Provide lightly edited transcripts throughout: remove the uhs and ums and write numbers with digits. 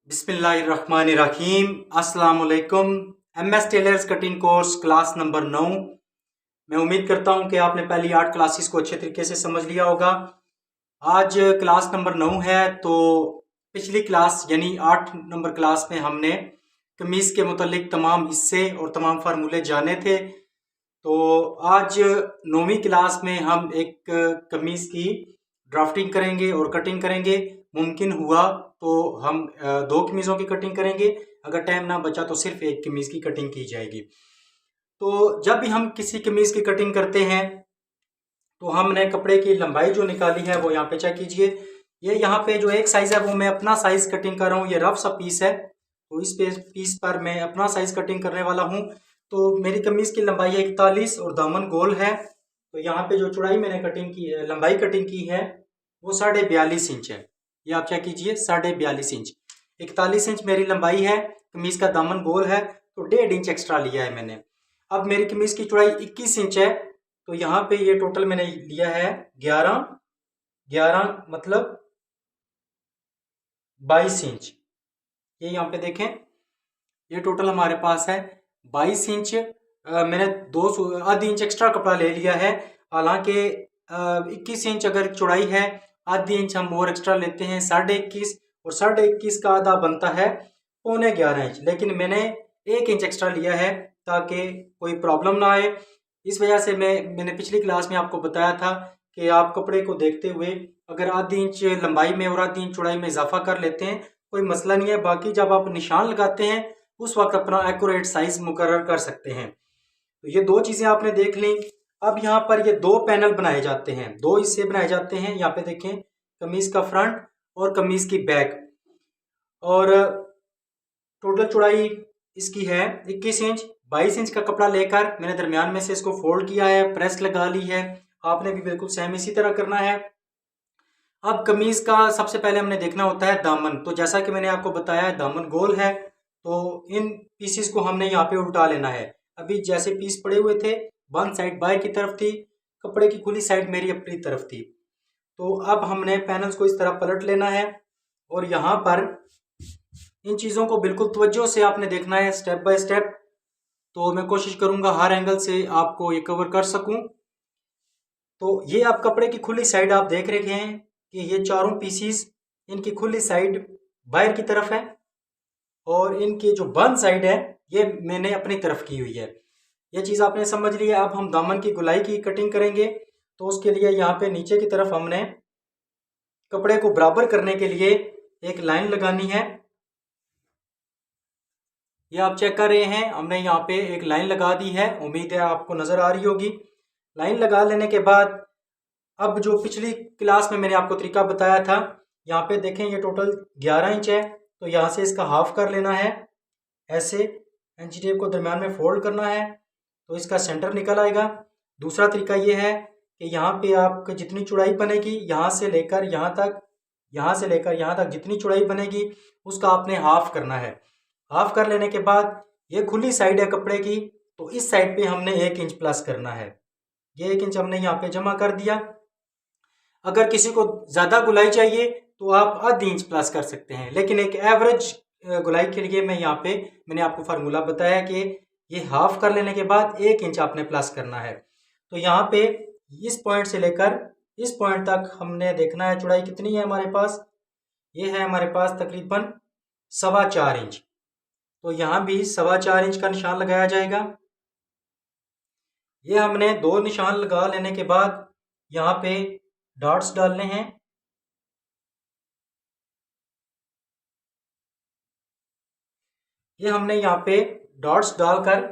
बिस्मिल्लाहिर्रहमानिर्रहीम। अस्सलाम वालेकुम। MS tailors cutting course class number 9। मैं उम्मीद करता हूं कि आपने पहली 8 क्लासेस को अच्छे तरीके से समझ लिया होगा। आज क्लास नंबर 9 है। तो पिछली क्लास यानी 8 नंबर क्लास में हमने कमीज़ के मुतालिक तमाम हिस्से और तमाम फार्मूले जाने थे। तो आज 9वीं क्लास में हम एक कमीज़ की ड्राफ्टिंग करेंगे और कटिंग करेंगे। मुमकिन हुआ तो हम 2 कमीज़ों की कटिंग करेंगे। अगर टाइम ना बचा तो सिर्फ एक कमीज़ की कटिंग की जाएगी। तो जब भी हम किसी कमीज़ की कटिंग करते हैं तो हमने कपड़े की लंबाई जो निकाली है वो यहाँ पे चेक कीजिए। ये यहाँ पे जो एक साइज़ है वो मैं अपना साइज़ कटिंग कर रहा हूँ। ये रफ सा पीस है तो इस पीस पर मैं अपना साइज़ कटिंग करने वाला हूँ। तो मेरी कमीज़ की लंबाई है 41 और दामन गोल है। तो यहाँ पे जो चौड़ाई मैंने कटिंग की है, लंबाई कटिंग की है वो 42.5 इंच है। ये आप चेक कीजिए 42.5 इंच। 41 इंच मेरी लंबाई है, कमीज़ का दामन गोल है तो 1.5 इंच एक्स्ट्रा लिया है मैंने। अब मेरी कमीज़ की चौड़ाई 21 इंच है तो यहाँ पे ये टोटल मैंने लिया है 11 मतलब 22 इंच। ये यहाँ पे देखें, ये टोटल हमारे पास है 22 इंच। मैंने 2 आधी इंच एक्स्ट्रा कपड़ा ले लिया है। हालांकि 21 इंच अगर चौड़ाई है, आधी इंच हम और एक्स्ट्रा लेते हैं 21.5 और 21.5 का आधा बनता है 11.25 इंच। लेकिन मैंने 1 इंच एक्स्ट्रा लिया है ताकि कोई प्रॉब्लम ना आए। इस वजह से मैंने पिछली क्लास में आपको बताया था कि आप कपड़े को देखते हुए अगर आधी इंच लंबाई में और आधी इंच चौड़ाई में इजाफा कर लेते हैं कोई मसला नहीं है। बाकी जब आप निशान लगाते हैं उस वक्त अपना एक्यूरेट साइज मुकर्रर कर सकते हैं। तो ये 2 चीजें आपने देख ली। अब यहाँ पर ये 2 पैनल बनाए जाते हैं, 2 हिस्से बनाए जाते हैं। यहाँ पे देखें, कमीज का फ्रंट और कमीज की बैक। और टोटल चौड़ाई इसकी है 21 इंच। 22 इंच का कपड़ा लेकर मैंने दरमियान में से इसको फोल्ड किया है, प्रेस लगा ली है। आपने भी बिल्कुल सेम इसी तरह करना है। अब कमीज का सबसे पहले हमने देखना होता है दामन। तो जैसा कि मैंने आपको बताया दामन गोल है तो इन पीसेस को हमने यहाँ पे उल्टा लेना है। अभी जैसे पीस पड़े हुए थे, वन साइड बाहर की तरफ थी, कपड़े की खुली साइड मेरी अपनी तरफ थी। तो अब हमने पैनल्स को इस तरह पलट लेना है और यहाँ पर इन चीज़ों को बिल्कुल तवज्जो से आपने देखना है स्टेप बाय स्टेप। तो मैं कोशिश करूंगा हर एंगल से आपको ये कवर कर सकूं। तो ये आप कपड़े की खुली साइड आप देख रहे हैं कि ये चारों पीसीस, इनकी खुली साइड बाहर की तरफ है और इनकी जो बंद साइड है ये मैंने अपनी तरफ की हुई है। ये चीज़ आपने समझ ली है। अब हम दामन की गुलाई की कटिंग करेंगे तो उसके लिए यहाँ पे नीचे की तरफ हमने कपड़े को बराबर करने के लिए एक लाइन लगानी है। ये आप चेक कर रहे हैं, हमने यहाँ पे एक लाइन लगा दी है। उम्मीद है आपको नज़र आ रही होगी। लाइन लगा लेने के बाद अब जो पिछली क्लास में मैंने आपको तरीका बताया था, यहाँ पे देखें ये टोटल 11 इंच है तो यहाँ से इसका हाफ कर लेना है। ऐसे इंची टेप को दरम्यान में फोल्ड करना है तो इसका सेंटर निकल आएगा। दूसरा तरीका ये है कि यहाँ पे आपकी जितनी चौड़ाई बनेगी यहाँ से लेकर यहाँ तक, यहाँ से लेकर यहाँ तक जितनी चौड़ाई बनेगी उसका आपने हाफ करना है। हाफ कर लेने के बाद ये खुली साइड है कपड़े की तो इस साइड पे हमने 1 इंच प्लस करना है। ये 1 इंच हमने यहाँ पे जमा कर दिया। अगर किसी को ज़्यादा गुलाई चाहिए तो आप आधी इंच प्लस कर सकते हैं, लेकिन एक एवरेज गुलाई के लिए मैं यहाँ पे मैंने आपको फार्मूला बताया कि ये हाफ कर लेने के बाद 1 इंच आपने प्लस करना है। तो यहाँ पे इस पॉइंट से लेकर इस पॉइंट तक हमने देखना है चौड़ाई कितनी है हमारे पास। ये है हमारे पास तकरीबन 4.25 इंच। तो यहाँ भी 4.25 इंच का निशान लगाया जाएगा। ये हमने 2 निशान लगा लेने के बाद यहाँ पे डॉट्स डालने हैं। ये हमने यहाँ पे डॉट्स डालकर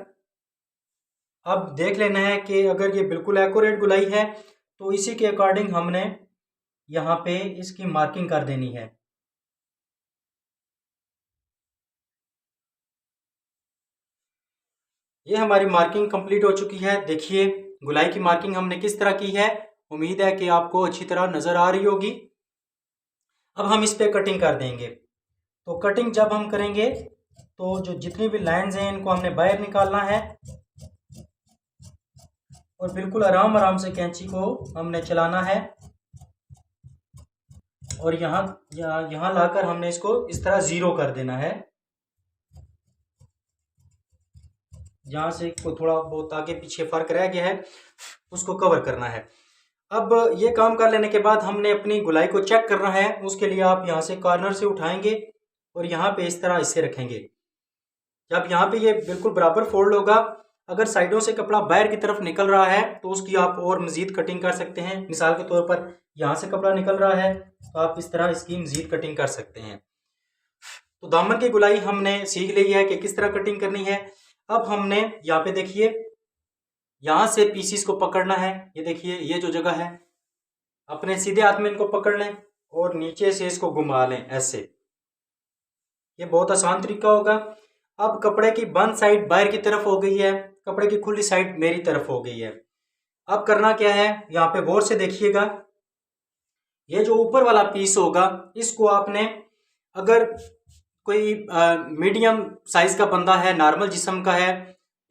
अब देख लेना है कि अगर ये बिल्कुल एक्यूरेट गुलाई है तो इसी के अकॉर्डिंग हमने यहाँ पे इसकी मार्किंग कर देनी है। ये हमारी मार्किंग कंप्लीट हो चुकी है। देखिए गुलाई की मार्किंग हमने किस तरह की है। उम्मीद है कि आपको अच्छी तरह नज़र आ रही होगी। अब हम इस पे कटिंग कर देंगे। तो कटिंग जब हम करेंगे तो जो जितनी भी लाइंस हैं इनको हमने बाहर निकालना है और बिल्कुल आराम आराम से कैंची को हमने चलाना है और यहाँ लाकर हमने इसको इस तरह 0 कर देना है। जहाँ से को थोड़ा बहुत आगे पीछे फर्क रह गया है उसको कवर करना है। अब ये काम कर लेने के बाद हमने अपनी गुलाई को चेक करना है। उसके लिए आप यहाँ से कॉर्नर से उठाएंगे और यहाँ पे इस तरह इसे रखेंगे। जब यहाँ पे ये बिल्कुल बराबर फोल्ड होगा, अगर साइडों से कपड़ा बाहर की तरफ निकल रहा है तो उसकी आप और मज़ीद कटिंग कर सकते हैं। मिसाल के तौर पर यहाँ से कपड़ा निकल रहा है तो आप इस तरह इसकी मज़ीद कटिंग कर सकते हैं। तो दामन की गुलाई हमने सीख ली है कि किस तरह कटिंग करनी है। अब हमने यहाँ पे देखिए, यहाँ से पीसीस को पकड़ना है। ये देखिए, ये जो जगह है अपने सीधे हाथ में इनको पकड़ लें और नीचे से इसको घुमा लें ऐसे। ये बहुत आसान तरीका होगा। अब कपड़े की बंद साइड बाहर की तरफ हो गई है, कपड़े की खुली साइड मेरी तरफ हो गई है। अब करना क्या है, यहाँ पे गौर से देखिएगा। ये जो ऊपर वाला पीस होगा इसको आपने, अगर कोई मीडियम साइज का बंदा है, नॉर्मल जिस्म का है,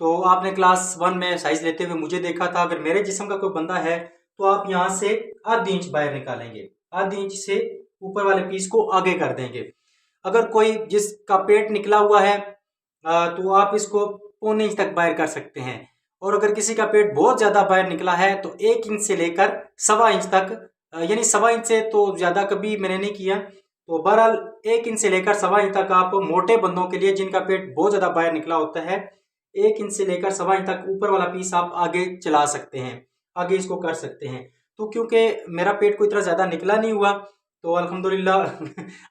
तो आपने क्लास 1 में साइज लेते हुए मुझे देखा था। अगर मेरे जिस्म का कोई बंदा है तो आप यहाँ से आधी इंच बाहर निकालेंगे, आधी इंच से ऊपर वाले पीस को आगे कर देंगे। अगर कोई जिसका पेट निकला हुआ है तो आप इसको पौने इंच तक बाहर कर सकते हैं। और अगर किसी का पेट बहुत ज़्यादा बाहर निकला है तो 1 इंच से लेकर 1.25 इंच तक, यानी 1.25 इंच से तो ज़्यादा कभी मैंने नहीं किया। तो बहरहाल 1 इंच से लेकर 1.25 इंच तक आप मोटे बंदों के लिए, जिनका पेट बहुत ज़्यादा बाहर निकला होता है, 1 इंच से लेकर 1.25 इंच तक ऊपर वाला पीस आप आगे चला सकते हैं, आगे इसको कर सकते हैं। तो क्योंकि मेरा पेट कोई इतना ज़्यादा निकला नहीं हुआ तो अल्हम्दुलिल्लाह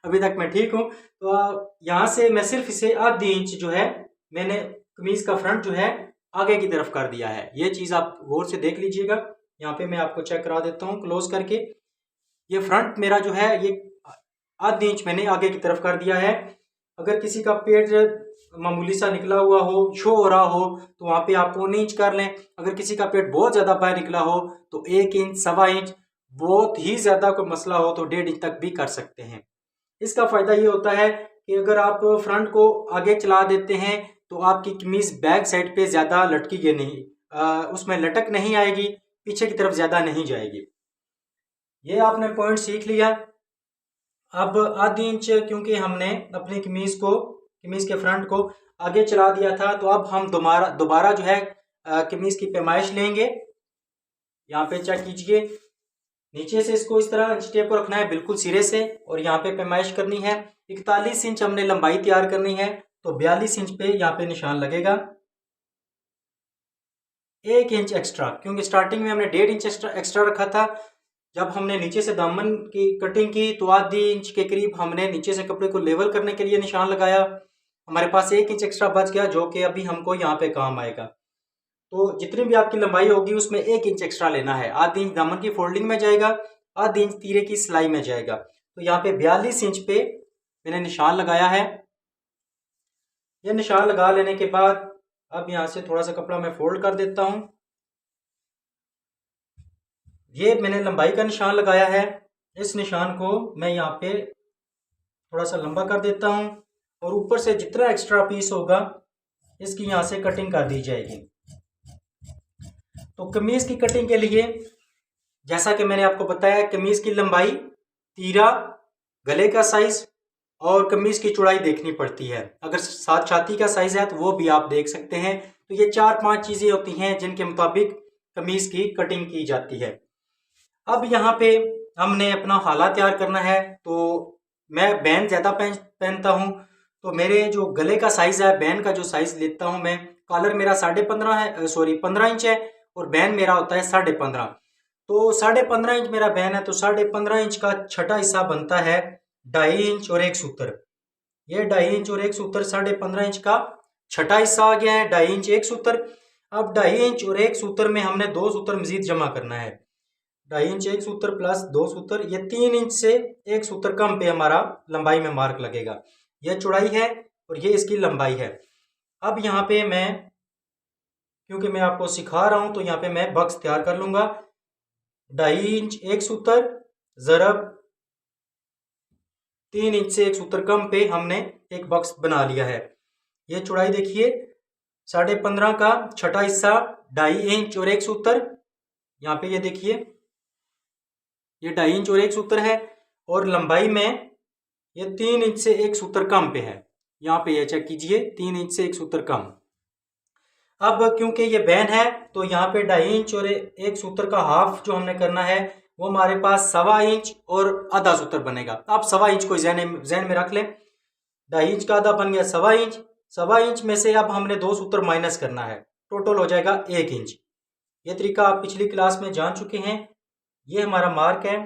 अभी तक मैं ठीक हूँ। तो यहाँ से मैं सिर्फ इसे आधी इंच जो है मैंने कमीज़ का फ्रंट जो है आगे की तरफ कर दिया है। ये चीज़ आप गौर से देख लीजिएगा। यहाँ पे मैं आपको चेक करा देता हूँ क्लोज करके। ये फ्रंट मेरा जो है ये आधी इंच मैंने आगे की तरफ कर दिया है। अगर किसी का पेट मामूली सा निकला हुआ हो, शो हो रहा हो, तो वहाँ पे आप 1.25 इंच कर लें। अगर किसी का पेट बहुत ज़्यादा बाहर निकला हो तो 1 इंच, 1.25 इंच, बहुत ही ज़्यादा कोई मसला हो तो 1.5 इंच तक भी कर सकते हैं। इसका फ़ायदा ये होता है कि अगर आप फ्रंट को आगे चला देते हैं तो आपकी कमीज़ बैक साइड पे ज़्यादा लटकेगी नहीं, उसमें लटक नहीं आएगी, पीछे की तरफ ज़्यादा नहीं जाएगी। ये आपने पॉइंट सीख लिया। अब आधी इंच क्योंकि हमने अपनी कमीज़ के फ्रंट को आगे चला दिया था, तो अब हम दोबारा जो है कमीज़ की पैमाइश लेंगे। यहाँ पे चेक कीजिए, नीचे से इसको इस तरह इंच टेप को रखना है बिल्कुल सिरे से और यहाँ पे पैमाइश करनी है। 41 इंच हमने लंबाई तैयार करनी है, तो 42 इंच पे यहाँ पे निशान लगेगा। 1 इंच एक्स्ट्रा, क्योंकि स्टार्टिंग में हमने 1.5 इंच एक्स्ट्रा रखा था। जब हमने नीचे से दामन की कटिंग की तो आधी इंच के करीब हमने नीचे से कपड़े को लेवल करने के लिए निशान लगाया। हमारे पास 1 इंच एक्स्ट्रा बच गया, जो कि अभी हमको यहाँ पे काम आएगा। तो जितनी भी आपकी लंबाई होगी उसमें 1 इंच एक्स्ट्रा लेना है। आधी इंच दामन की फोल्डिंग में जाएगा, आधी इंच तीरे की सिलाई में जाएगा। तो यहाँ पे 42 इंच पे मैंने निशान लगाया है। ये निशान लगा लेने के बाद अब यहाँ से थोड़ा सा कपड़ा मैं फोल्ड कर देता हूँ। ये मैंने लंबाई का निशान लगाया है। इस निशान को मैं यहाँ पे थोड़ा सा लंबा कर देता हूँ और ऊपर से जितना एक्स्ट्रा पीस होगा इसकी यहाँ से कटिंग कर दी जाएगी। तो कमीज़ की कटिंग के लिए जैसा कि मैंने आपको बताया, कमीज़ की लंबाई, तीरा, गले का साइज और कमीज़ की चौड़ाई देखनी पड़ती है। अगर साथ छाती का साइज है तो वो भी आप देख सकते हैं। तो ये 4-5 चीज़ें होती हैं जिनके मुताबिक कमीज़ की कटिंग की जाती है। अब यहाँ पे हमने अपना हाला तैयार करना है। तो मैं बैन ज़्यादा पहनता हूँ, तो मेरे जो गले का साइज़ है, बैन का जो साइज़ लेता हूँ मैं, कॉलर मेरा 15.5 है, 15 इंच है और बैन मेरा होता है 15.5। तो 15.5 इंच मेरा बैन है, तो 15.5 इंच का छठा हिस्सा बनता है 2.5 इंच और 1 सूत्र। ये 2.5 इंच और 1 सूत्र 15.5 इंच का छठा हिस्सा आ गया है, 2.5 इंच 1 सूत्र। अब 2.5 इंच और 1 सूत्र में हमने 2 सूत्र मजीद जमा करना है। 2.5 इंच 1 सूत्र प्लस 2 सूत्र, ये 3 इंच से 1 सूत्र कम पे हमारा लंबाई में मार्क लगेगा। यह चौड़ाई है और ये इसकी लंबाई है। अब यहाँ पे मैं, क्योंकि मैं आपको सिखा रहा हूँ, तो यहाँ पे मैं बक्स तैयार कर लूँगा। 2.5 इंच 1 सूत्र ज़रब 3 इंच से 1 सूत्र कम पे हमने एक बक्स बना लिया है। ये चौड़ाई देखिए, 15.5 का छठा हिस्सा 2.5 इंच और 1 सूत्र। यहाँ पे ये देखिए, ये 2.5 इंच और 1 सूत्र है। और लंबाई में ये 3 इंच से एक सूत्र कम पे है। यहाँ पे ये चेक कीजिए, 3 इंच से एक सूत्र कम। अब क्योंकि ये बैन है तो यहाँ पे 2.5 इंच और एक सूत्र का हाफ जो हमने करना है वो हमारे पास 1.25 इंच और आधा सूत्र बनेगा। आप 1.25 इंच को जहन में रख लें। 2.5 इंच का आधा बन गया 1.25 इंच। 1.25 इंच में से अब हमने 2 सूत्र माइनस करना है, टोटल हो जाएगा 1 इंच। ये तरीका आप पिछली क्लास में जान चुके हैं। ये हमारा मार्क है,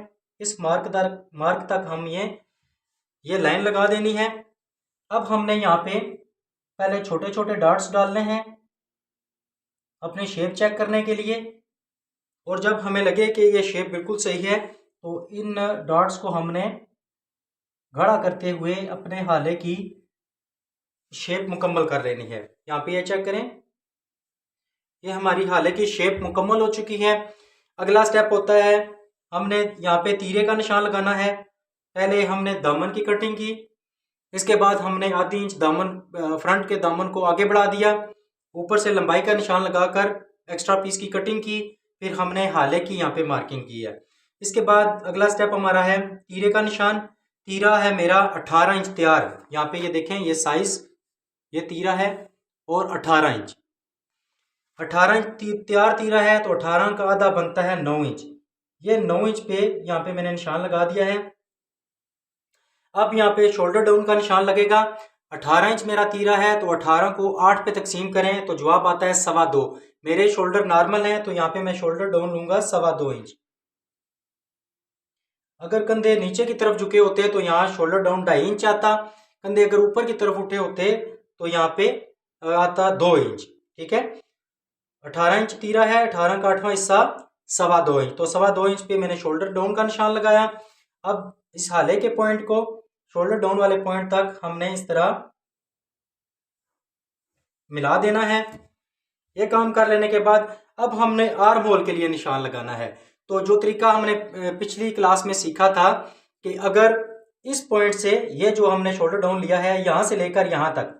इस मार्क तक हम ये लाइन लगा देनी है। अब हमने यहाँ पे पहले छोटे छोटे डॉट्स डालने हैं अपने शेप चेक करने के लिए, और जब हमें लगे कि ये शेप बिल्कुल सही है तो इन डॉट्स को हमने खड़ा करते हुए अपने हाले की शेप मुकम्मल कर लेनी है। यहाँ पे ये चेक करें, ये हमारी हाले की शेप मुकम्मल हो चुकी है। अगला स्टेप होता है हमने यहाँ पे तीरे का निशान लगाना है। पहले हमने दामन की कटिंग की, इसके बाद हमने आधी इंच दामन फ्रंट के दामन को आगे बढ़ा दिया, ऊपर से लंबाई का निशान लगाकर एक्स्ट्रा पीस की कटिंग की, फिर हमने हाले की यहाँ पे मार्किंग की है। इसके बाद अगला स्टेप हमारा है तीरे का निशान। तीरा है मेरा 18 इंच तैयार। यहाँ पे ये देखें, ये साइज, ये तीरा है और 18 इंच। 18 इंच तैयार तीरा है तो 18 का आधा बनता है 9 इंच। ये 9 इंच पे यहाँ पे मैंने निशान लगा दिया है। अब यहाँ पे शोल्डर डाउन का निशान लगेगा। 18 इंच मेरा तीरा है तो 18 को 8 पे तकसीम करें तो जवाब आता है 2.25। मेरे शोल्डर नॉर्मल है तो यहाँ पे मैं शोल्डर डाउन लूंगा 2.25 इंच। अगर कंधे नीचे की तरफ झुके होते तो यहाँ शोल्डर डाउन 2.5 इंच आता। कंधे अगर ऊपर की तरफ उठे होते तो यहाँ पे आता 2 इंच। ठीक है, 18 इंच तीरा है, 18 का 8वां हिस्सा 2.25 इंच, तो 2.25 इंच पे मैंने शोल्डर डाउन का निशान लगाया। अब इस हाले के पॉइंट को शोल्डर डाउन वाले पॉइंट तक हमने इस तरह मिला देना है। ये काम कर लेने के बाद अब हमने आर्म होल के लिए निशान लगाना है। तो जो तरीका हमने पिछली क्लास में सीखा था कि अगर इस पॉइंट से ये जो हमने शोल्डर डाउन लिया है यहां से लेकर यहां तक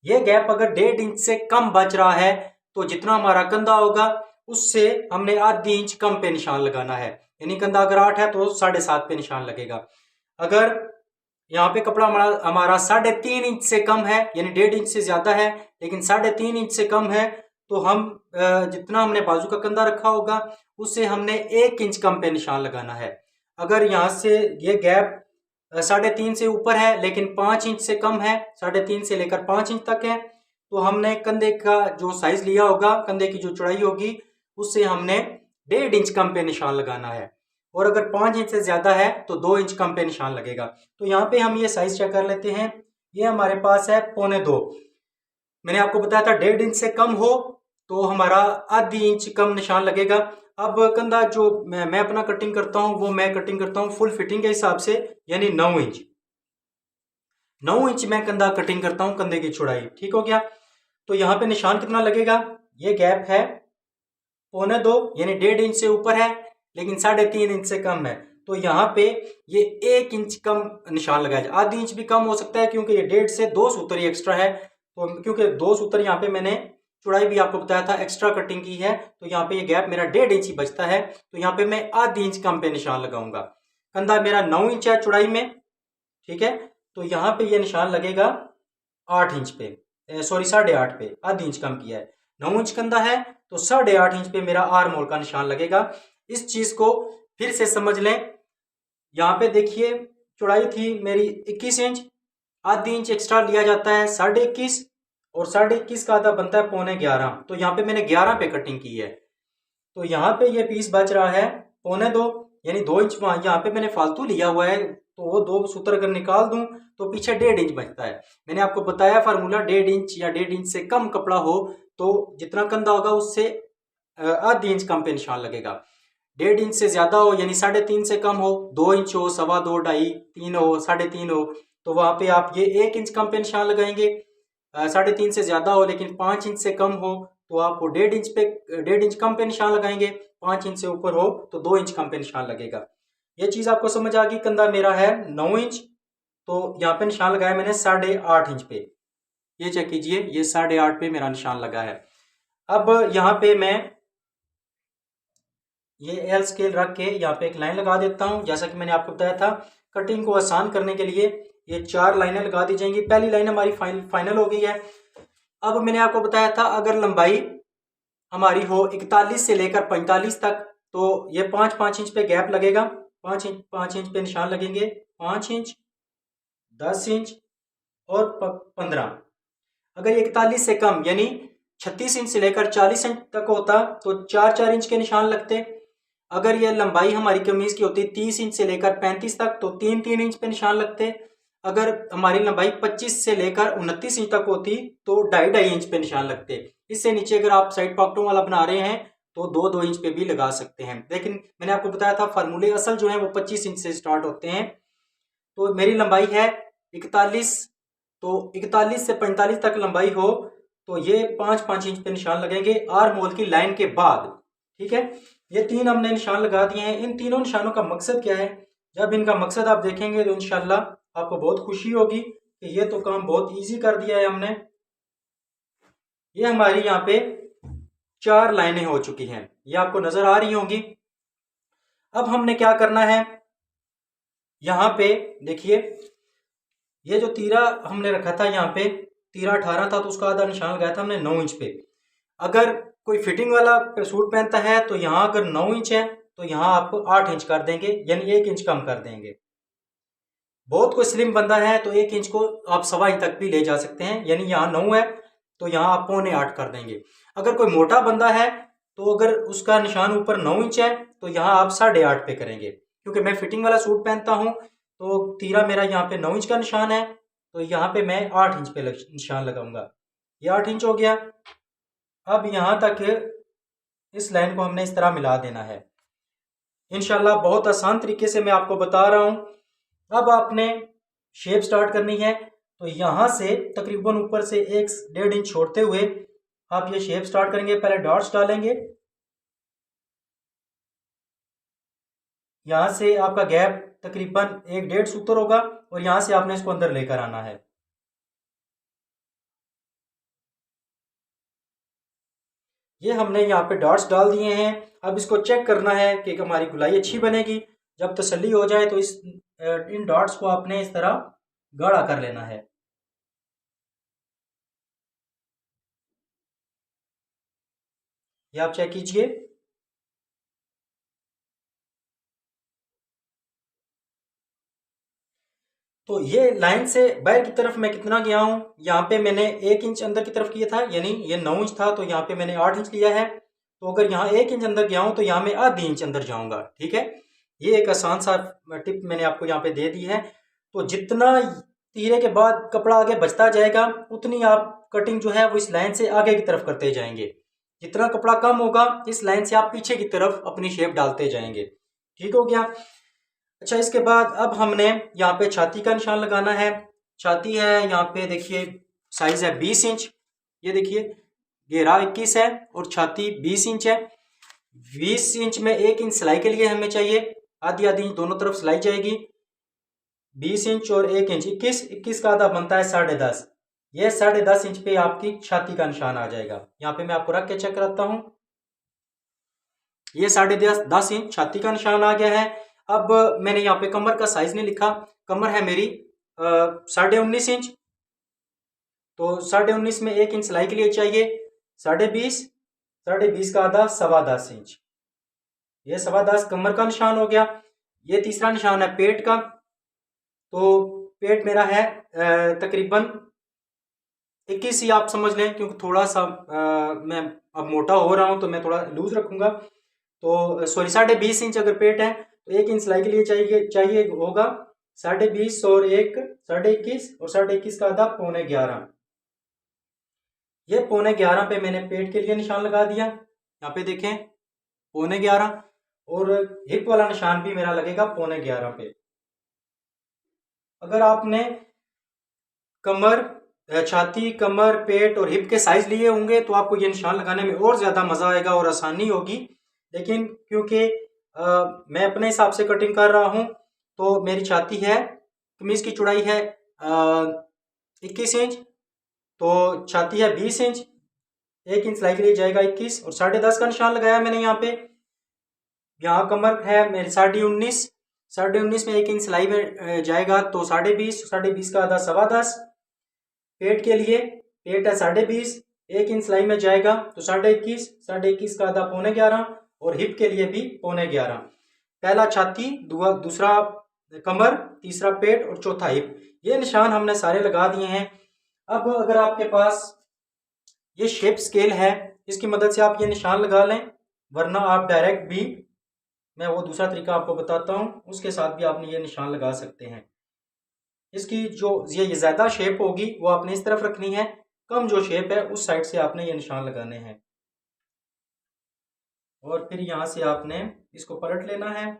ये गैप अगर 1.5 इंच से कम बच रहा है तो जितना हमारा कंधा होगा उससे हमने आधी इंच कम पे निशान लगाना है। यानी कंधा अगर 8 है तो 7.5 पे निशान लगेगा। अगर यहाँ पे कपड़ा हमारा 3.5 इंच से कम है, यानी 1.5 इंच से ज्यादा है लेकिन 3.5 इंच से कम है, तो हम जितना हमने बाजू का कंधा रखा होगा उससे हमने 1 इंच कम पे निशान लगाना है। अगर यहाँ से ये गैप 3.5 से ऊपर है लेकिन 5 इंच से कम है, 3.5 से लेकर 5 इंच तक है, तो हमने कंधे का जो साइज लिया होगा, कंधे की जो चौड़ाई होगी उससे हमने 1.5 इंच कम पे निशान लगाना है। और अगर 5 इंच से ज्यादा है तो 2 इंच कम पे निशान लगेगा। तो यहाँ पे हम ये साइज चेक कर लेते हैं। ये हमारे पास है 1.25। मैंने आपको बताया था 1.5 इंच से कम हो तो हमारा आधी इंच कम निशान लगेगा। अब कंधा जो मैं अपना कटिंग करता हूँ वो मैं कटिंग करता हूँ फुल फिटिंग के हिसाब से, यानी 9 इंच। 9 इंच मैं कंधा कटिंग करता हूँ, कंधे की चौड़ाई। ठीक हो गया। तो यहाँ पे निशान कितना लगेगा, ये गैप है 1.25 यानी 1.5 इंच से ऊपर है लेकिन 3.5 इंच से कम है, तो यहाँ पे ये 1 इंच कम निशान लगाया जाए। आधी इंच भी कम हो सकता है क्योंकि ये 1.5 से 2 सूत्र ही एक्स्ट्रा है, तो क्योंकि 2 सूत्र यहाँ पे मैंने चौड़ाई भी आपको बताया था एक्स्ट्रा कटिंग की है, तो यहाँ पे ये गैप मेरा 1.5 इंच ही बचता है, तो यहाँ पे मैं आधी इंच कम पे निशान लगाऊंगा। कंधा मेरा 9 इंच है चौड़ाई में, ठीक है, तो यहाँ पे ये निशान लगेगा 8 इंच पे, सॉरी 8.5 पे, आधी इंच कम किया है। 9 इंच कंधा है तो 8.5 इंच पे मेरा आर्म होल का निशान लगेगा। इस चीज को फिर से समझ लें। यहाँ पे देखिए चौड़ाई थी मेरी 21 इंच, आधी इंच एक्स्ट्रा लिया जाता है 21.5, और 21.5 का आधा बनता है 11.25, तो यहाँ पे मैंने 11 पे कटिंग की है, तो यहाँ पे ये पीस बच रहा है 2.25, यानी 2 इंच यहाँ पे मैंने फालतू लिया हुआ है, तो वो 2 सूत्र अगर निकाल दूं तो पीछे 1.5 इंच बचता है। मैंने आपको बताया फार्मूला 1.5 इंच या 1.5 इंच से कम कपड़ा हो तो जितना कंधा होगा उससे आधी इंच कम पे निशान लगेगा। 1.5 इंच से ज्यादा हो यानी 3.5 से कम हो, 2 इंच हो, 2.25, 2.5, 3 हो, 3.5 हो, तो वहां पे आप ये 1 इंच कम पे निशान लगाएंगे। 3.5 से ज्यादा हो लेकिन 5 इंच से कम हो तो आपको 1.5 इंच कम पे निशान लगाएंगे। 5 इंच से ऊपर हो तो 2 इंच कम पे निशान लगेगा। ये चीज आपको समझ आ गई। कंधा मेरा है 9 इंच, तो यहाँ पे निशान लगाया मैंने 8.5 इंच पे। ये चेक कीजिए, ये 8.5 पे मेरा निशान लगा है। अब यहाँ पे मैं ये एल स्केल रख के यहाँ पे एक लाइन लगा देता हूँ। जैसा कि मैंने आपको बताया था कटिंग को आसान करने के लिए ये 4 लाइनें लगा दी जाएंगी। पहली लाइन हमारी फाइनल हो गई है। अब मैंने आपको बताया था अगर लंबाई हमारी हो 41 से लेकर 45 तक तो ये 5-5 इंच पे गैप लगेगा। 5 इंच पे निशान लगेंगे, 5 इंच, 10 इंच और 15। अगर ये 41 से कम यानी 36 इंच से लेकर 40 इंच तक होता तो 4-4 इंच के निशान लगते। अगर ये लंबाई हमारी कमीज की होती 30 इंच से लेकर 35 तक तो 3-3 इंच पे निशान लगते। अगर हमारी लंबाई 25 से लेकर 29 इंच तक होती तो 2.5-2.5 इंच पे निशान लगते। इससे नीचे अगर आप साइड पॉकेटों वाला बना रहे हैं तो 2-2 इंच पे भी लगा सकते हैं। लेकिन मैंने आपको बताया था फार्मूले असल जो है वो 25 इंच से स्टार्ट होते हैं। तो मेरी लंबाई है 41, तो 41 से 45 तक लंबाई हो तो ये 5-5 इंच पे निशान लगेंगे आर्म होल की लाइन के बाद। ठीक है, ये 3 हमने निशान लगा दिए हैं। इन तीनों निशानों का मकसद क्या है? जब इनका मकसद आप देखेंगे तो इंशाल्लाह आपको बहुत खुशी होगी कि ये तो काम बहुत इजी कर दिया है हमने। ये हमारी यहाँ पे 4 लाइनें हो चुकी हैं, ये आपको नजर आ रही होंगी। अब हमने क्या करना है, यहाँ पे देखिए ये जो तीरा हमने रखा था, यहाँ पे तीरा 18 था तो उसका आधा निशान लगाया था हमने 9 इंच पे। अगर कोई फिटिंग वाला सूट पहनता है तो यहाँ अगर 9 इंच है तो यहाँ आप 8 इंच कर देंगे, यानी 1 इंच कम कर देंगे। बहुत कोई स्लिम बंदा है तो 1 इंच को आप 1.25 इंच तक भी ले जा सकते हैं, यानी यहाँ 9 है तो यहाँ आप 7.25 कर देंगे। अगर कोई मोटा बंदा है तो अगर उसका निशान ऊपर 9 इंच है तो यहाँ आप 8.5 पे करेंगे। क्योंकि मैं फिटिंग वाला सूट पहनता हूँ तो तीरा मेरा यहाँ पे 9 इंच का निशान है तो यहाँ पे मैं 8 इंच पे निशान लगाऊंगा। ये 8 इंच हो गया। अब यहाँ तक इस लाइन को हमने इस तरह मिला देना है। इंशाल्लाह बहुत आसान तरीके से मैं आपको बता रहा हूँ। अब आपने शेप स्टार्ट करनी है तो यहाँ से तकरीबन ऊपर से 1-1.5 इंच छोड़ते हुए आप ये शेप स्टार्ट करेंगे। पहले डॉट्स डालेंगे, यहाँ से आपका गैप तकरीबन 1-1.5 सूत्र होगा और यहाँ से आपने इसको अंदर लेकर आना है। ये हमने यहाँ पे डॉट्स डाल दिए हैं। अब इसको चेक करना है कि हमारी गुलाई अच्छी बनेगी। जब तसल्ली हो जाए तो इन डॉट्स को आपने इस तरह गाढ़ा कर लेना है। ये आप चेक कीजिए। तो ये लाइन से बाहर की तरफ मैं कितना गया हूं, यहाँ पे मैंने 1 इंच अंदर की तरफ किया था, यानी ये 9 इंच था तो यहाँ पे मैंने 8 इंच लिया है। तो अगर यहाँ 1 इंच अंदर गया हूं तो यहाँ मैं आधी इंच अंदर जाऊंगा। ठीक है, ये एक आसान सा टिप मैंने आपको यहाँ पे दे दी है। तो जितना तीरे के बाद कपड़ा आगे बचता जाएगा उतनी आप कटिंग जो है वो इस लाइन से आगे की तरफ करते जाएंगे। जितना कपड़ा कम होगा इस लाइन से आप पीछे की तरफ अपनी शेप डालते जाएंगे। ठीक हो गया। अच्छा, इसके बाद अब हमने यहाँ पे छाती का निशान लगाना है। छाती है यहाँ पे देखिए, साइज है 20 इंच। ये देखिए घेरा 21 है और छाती 20 इंच है। 20 इंच में 1 इंच सिलाई के लिए हमें चाहिए, आधी आधी इंच दोनों तरफ सिलाई जाएगी। 20 इंच और 1 इंच 21 का आधा बनता है 10.5। ये 10.5 इंच पे आपकी छाती का निशान आ जाएगा। यहाँ पे मैं आपको रख के चेक कराता हूँ। ये 10.5 इंच छाती का निशान आ गया है। अब मैंने यहाँ पे कमर का साइज नहीं लिखा। कमर है मेरी 19.5 इंच, तो 19.5 में 1 इंच सिलाई के लिए चाहिए 20.5, 20.5 का आधा 10.25 इंच। ये 10.25 कमर का निशान हो गया। ये तीसरा निशान है पेट का। तो पेट मेरा है तकरीबन 21 ही आप समझ लें, क्योंकि थोड़ा सा मैं अब मोटा हो रहा हूँ तो मैं थोड़ा लूज रखूंगा। तो सॉरी 20.5 इंच अगर पेट है तो 1 इंच सिलाई के लिए चाहिए होगा 20.5 और 1 21.5 और 21.5 का आधा 11.25। ये 11.25 पे मैंने पेट के लिए निशान लगा दिया। यहाँ पे देखें 11.25, और हिप वाला निशान भी मेरा लगेगा 11.25 पे। अगर आपने कमर, छाती, कमर, पेट और हिप के साइज लिए होंगे तो आपको ये निशान लगाने में और ज्यादा मजा आएगा और आसानी होगी। लेकिन क्योंकि मैं अपने हिसाब से कटिंग कर रहा हूं तो मेरी छाती है, कमीज की चौड़ाई है 21 इंच, तो छाती है 20 इंच, 1 इंच सिलाई के लिए जाएगा 21 और 10.5 का निशान लगाया मैंने यहाँ पे। यहाँ कमर है मेरी 19.5, 19.5 में 1 इंच सिलाई में जाएगा तो 20.5, 20.5 का आधा 10.25। पेट के लिए पेट है 20.5, 1 इंच सिलाई में जाएगा तो 21.5, 21.5 का आधा 11.25 और हिप के लिए भी 11.25। पहला छाती, दूसरा कमर, तीसरा पेट और चौथा हिप। ये निशान हमने सारे लगा दिए हैं। अब अगर आपके पास ये शेप स्केल है, इसकी मदद से आप ये निशान लगा लें, वरना आप डायरेक्ट भी, मैं वो दूसरा तरीका आपको बताता हूँ, उसके साथ भी आपने ये निशान लगा सकते हैं। इसकी जो ये ज़्यादा शेप होगी वो आपने इस तरफ रखनी है, कम जो शेप है उस साइड से आपने ये निशान लगाने हैं। और फिर यहाँ से आपने इसको पलट लेना है।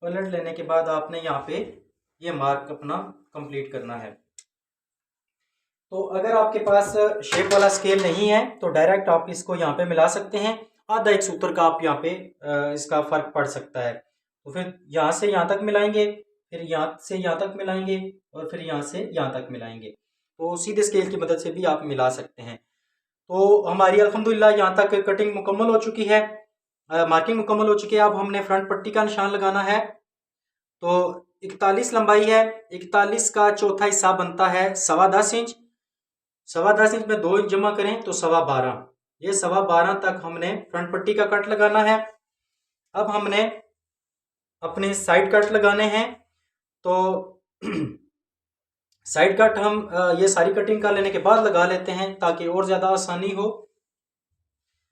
पलट लेने के बाद आपने यहाँ पे ये मार्क अपना कंप्लीट करना है। तो अगर आपके पास शेप वाला स्केल नहीं है तो डायरेक्ट आप इसको यहाँ पे मिला सकते हैं। आधा 1 सूत्र का आप यहाँ पे इसका फर्क पड़ सकता है। तो फिर यहाँ से यहाँ तक मिलाएंगे, फिर यहाँ से यहाँ तक मिलाएंगे और फिर यहाँ से यहाँ तक मिलाएंगे। तो सीधे स्केल की मदद से भी आप मिला सकते हैं। तो हमारी अल्हम्दुलिल्लाह यहाँ तक कटिंग मुकम्मल हो चुकी है, मार्किंग मुकम्मल हो चुकी है। अब हमने फ्रंट पट्टी का निशान लगाना है। तो 41 लंबाई है, 41 का चौथा हिस्सा बनता है 10.25 इंच। 10.25 इंच में 2 इंच जमा करें तो 12.25। ये 12.25 तक हमने फ्रंट पट्टी का कट लगाना है। अब हमने अपने साइड कट लगाने हैं। तो साइड कट हम ये सारी कटिंग कर लेने के बाद लगा लेते हैं ताकि और ज़्यादा आसानी हो।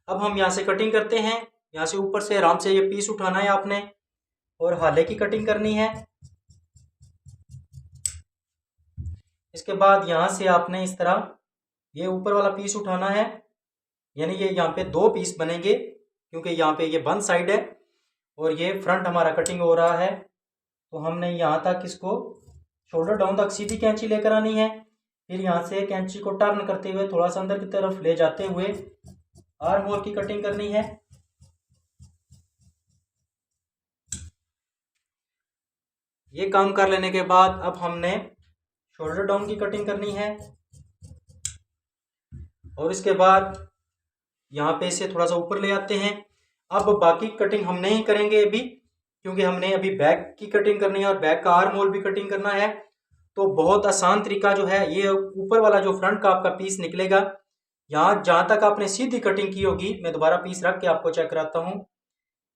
अब हम यहाँ से कटिंग करते हैं। यहाँ से ऊपर से आराम से ये पीस उठाना है आपने और हाले की कटिंग करनी है। इसके बाद यहाँ से आपने इस तरह ये ऊपर वाला पीस उठाना है, यानी ये यहाँ पे 2 पीस बनेंगे क्योंकि यहाँ पे ये बंद साइड है और ये फ्रंट हमारा कटिंग हो रहा है। तो हमने यहाँ तक इसको शोल्डर डाउन तक सीधी कैंची लेकर आनी है। फिर यहाँ से कैंची को टर्न करते हुए थोड़ा सा अंदर की तरफ ले जाते हुए आर्म होल की कटिंग करनी है। ये काम कर लेने के बाद अब हमने शोल्डर डाउन की कटिंग करनी है और इसके बाद यहाँ पे इसे थोड़ा सा ऊपर ले आते हैं। अब बाकी कटिंग हम नहीं करेंगे अभी, क्योंकि हमने अभी बैक की कटिंग करनी है और बैक का आर्म होल भी कटिंग करना है। तो बहुत आसान तरीका जो है, ये ऊपर वाला जो फ्रंट का आपका पीस निकलेगा, यहाँ जहाँ तक आपने सीधी कटिंग की होगी, मैं दोबारा पीस रख के आपको चेक कराता हूँ।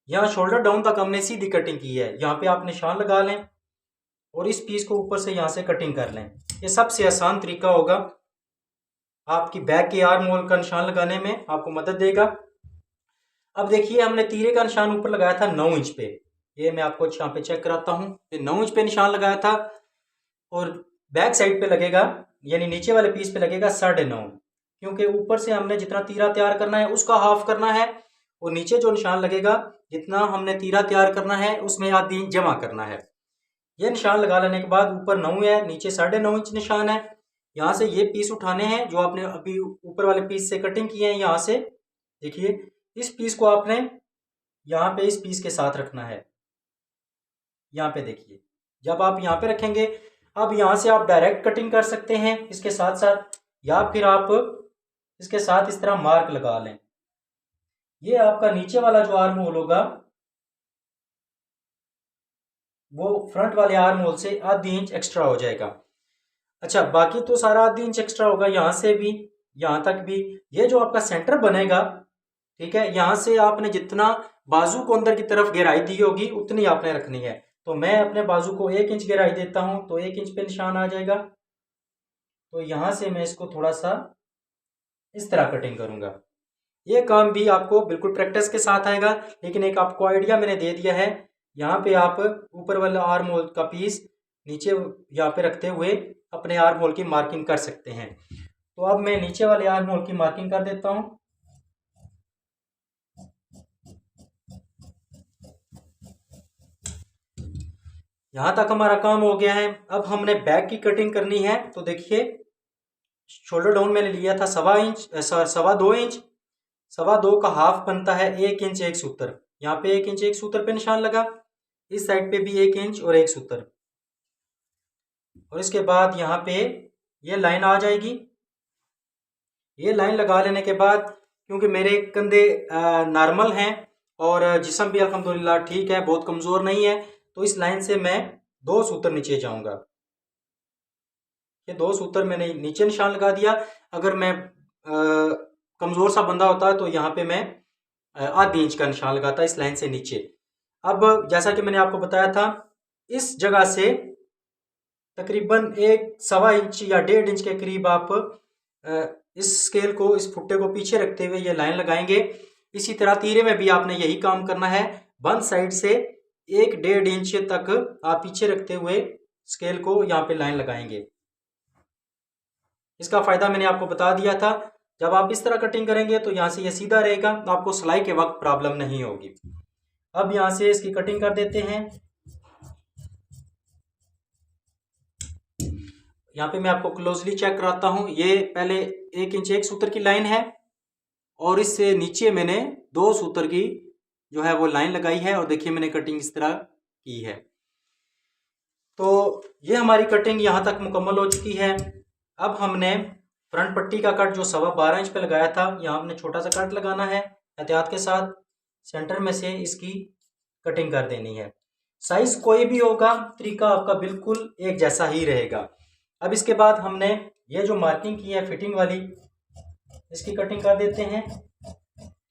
यहाँ शोल्डर डाउन तक हमने सीधी कटिंग की है, यहाँ पे आप निशान लगा लें और इस पीस को ऊपर से यहाँ से कटिंग कर लें। ये सबसे आसान तरीका होगा, आपकी बैक के आर्म होल का निशान लगाने में आपको मदद देगा। अब देखिए हमने तीरे का निशान ऊपर लगाया था 9 इंच पे, ये मैं आपको यहाँ पे चेक कराता हूँ। ये 9 इंच पे निशान लगाया था और बैक साइड पे लगेगा, यानी नीचे वाले पीस पे लगेगा 9.5, क्योंकि ऊपर से हमने जितना तीरा तैयार करना है उसका हाफ करना है और नीचे जो निशान लगेगा जितना हमने तीरा तैयार करना है उसमें आधी इंच जमा करना है। ये निशान लगा लेने के बाद ऊपर 9 है, नीचे 9.5 इंच निशान है। यहाँ से ये पीस उठाने हैं जो आपने अभी ऊपर वाले पीस से कटिंग की है। यहाँ से देखिए इस पीस को आपने यहाँ पे इस पीस के साथ रखना है। यहाँ पे देखिए, जब आप यहाँ पे रखेंगे, अब यहाँ से आप डायरेक्ट कटिंग कर सकते हैं इसके साथ साथ, या फिर आप इसके साथ इस तरह मार्क लगा लें। ये आपका नीचे वाला जो आर्म होल होगा वो फ्रंट वाले आर्म होल से आधी इंच एक्स्ट्रा हो जाएगा। अच्छा, बाकी तो सारा आधी इंच एक्स्ट्रा होगा, यहाँ से भी यहाँ तक भी। ये जो आपका सेंटर बनेगा, ठीक है, यहाँ से आपने जितना बाजू को अंदर की तरफ गहराई दी होगी उतनी आपने रखनी है। तो मैं अपने बाजू को 1 इंच गहराई देता हूँ, तो 1 इंच पे निशान आ जाएगा। तो यहाँ से मैं इसको थोड़ा सा इस तरह कटिंग करूँगा। ये काम भी आपको बिल्कुल प्रैक्टिस के साथ आएगा, लेकिन एक आपको आइडिया मैंने दे दिया है। यहाँ पे आप ऊपर वाला आर्म होल का पीस नीचे यहाँ पे रखते हुए अपने आर्म होल की मार्किंग कर सकते हैं। तो अब मैं नीचे वाले आर्म होल की मार्किंग कर देता हूँ। यहाँ तक हमारा काम हो गया है। अब हमने बैक की कटिंग करनी है। तो देखिए शोल्डर डाउन मैंने लिया था 2.25 इंच, 2.25 का हाफ बनता है 1 इंच 1 सूत्र। यहाँ पे 1 इंच 1 सूत्र पे निशान लगा, इस साइड पे भी 1 इंच और 1 सूत्र, और इसके बाद यहाँ पे ये लाइन आ जाएगी। ये लाइन लगा लेने के बाद, क्योंकि मेरे कंधे नॉर्मल हैं और जिस्म भी अल्हम्दुलिल्लाह ठीक है, बहुत कमज़ोर नहीं है। तो इस लाइन से मैं 2 सूत्र नीचे जाऊंगा। ये 2 सूत्र मैंने नीचे निशान लगा दिया। अगर मैं कमज़ोर सा बंदा होता तो यहाँ पे मैं आधी इंच का निशान लगाता इस लाइन से नीचे। अब जैसा कि मैंने आपको बताया था, इस जगह से तकरीबन 1 सवा इंच या 1.5 इंच के करीब आप इस स्केल को, इस फुट्टे को पीछे रखते हुए ये लाइन लगाएंगे। इसी तरह तीरे में भी आपने यही काम करना है। बंद साइड से 1-1.5 इंच तक आप पीछे रखते हुए स्केल को यहाँ पे लाइन लगाएंगे। इसका फायदा मैंने आपको बता दिया था। जब आप इस तरह कटिंग करेंगे तो यहाँ से ये सीधा रहेगा, तो आपको सिलाई के वक्त प्रॉब्लम नहीं होगी। अब यहाँ से इसकी कटिंग कर देते हैं। यहाँ पे मैं आपको क्लोजली चेक कराता हूँ। ये पहले 1 इंच एक सूत्र की लाइन है और इससे नीचे मैंने 2 सूत्र की जो है वो लाइन लगाई है, और देखिए मैंने कटिंग इस तरह की है। तो ये हमारी कटिंग यहाँ तक मुकम्मल हो चुकी है। अब हमने फ्रंट पट्टी का कट जो 12.25 इंच पे लगाया था, यहाँ हमने छोटा सा कट लगाना है एहतियात के साथ। सेंटर में से इसकी कटिंग कर देनी है। साइज कोई भी होगा, तरीका आपका बिल्कुल एक जैसा ही रहेगा। अब इसके बाद हमने ये जो मार्किंग की है फिटिंग वाली, इसकी कटिंग कर देते हैं।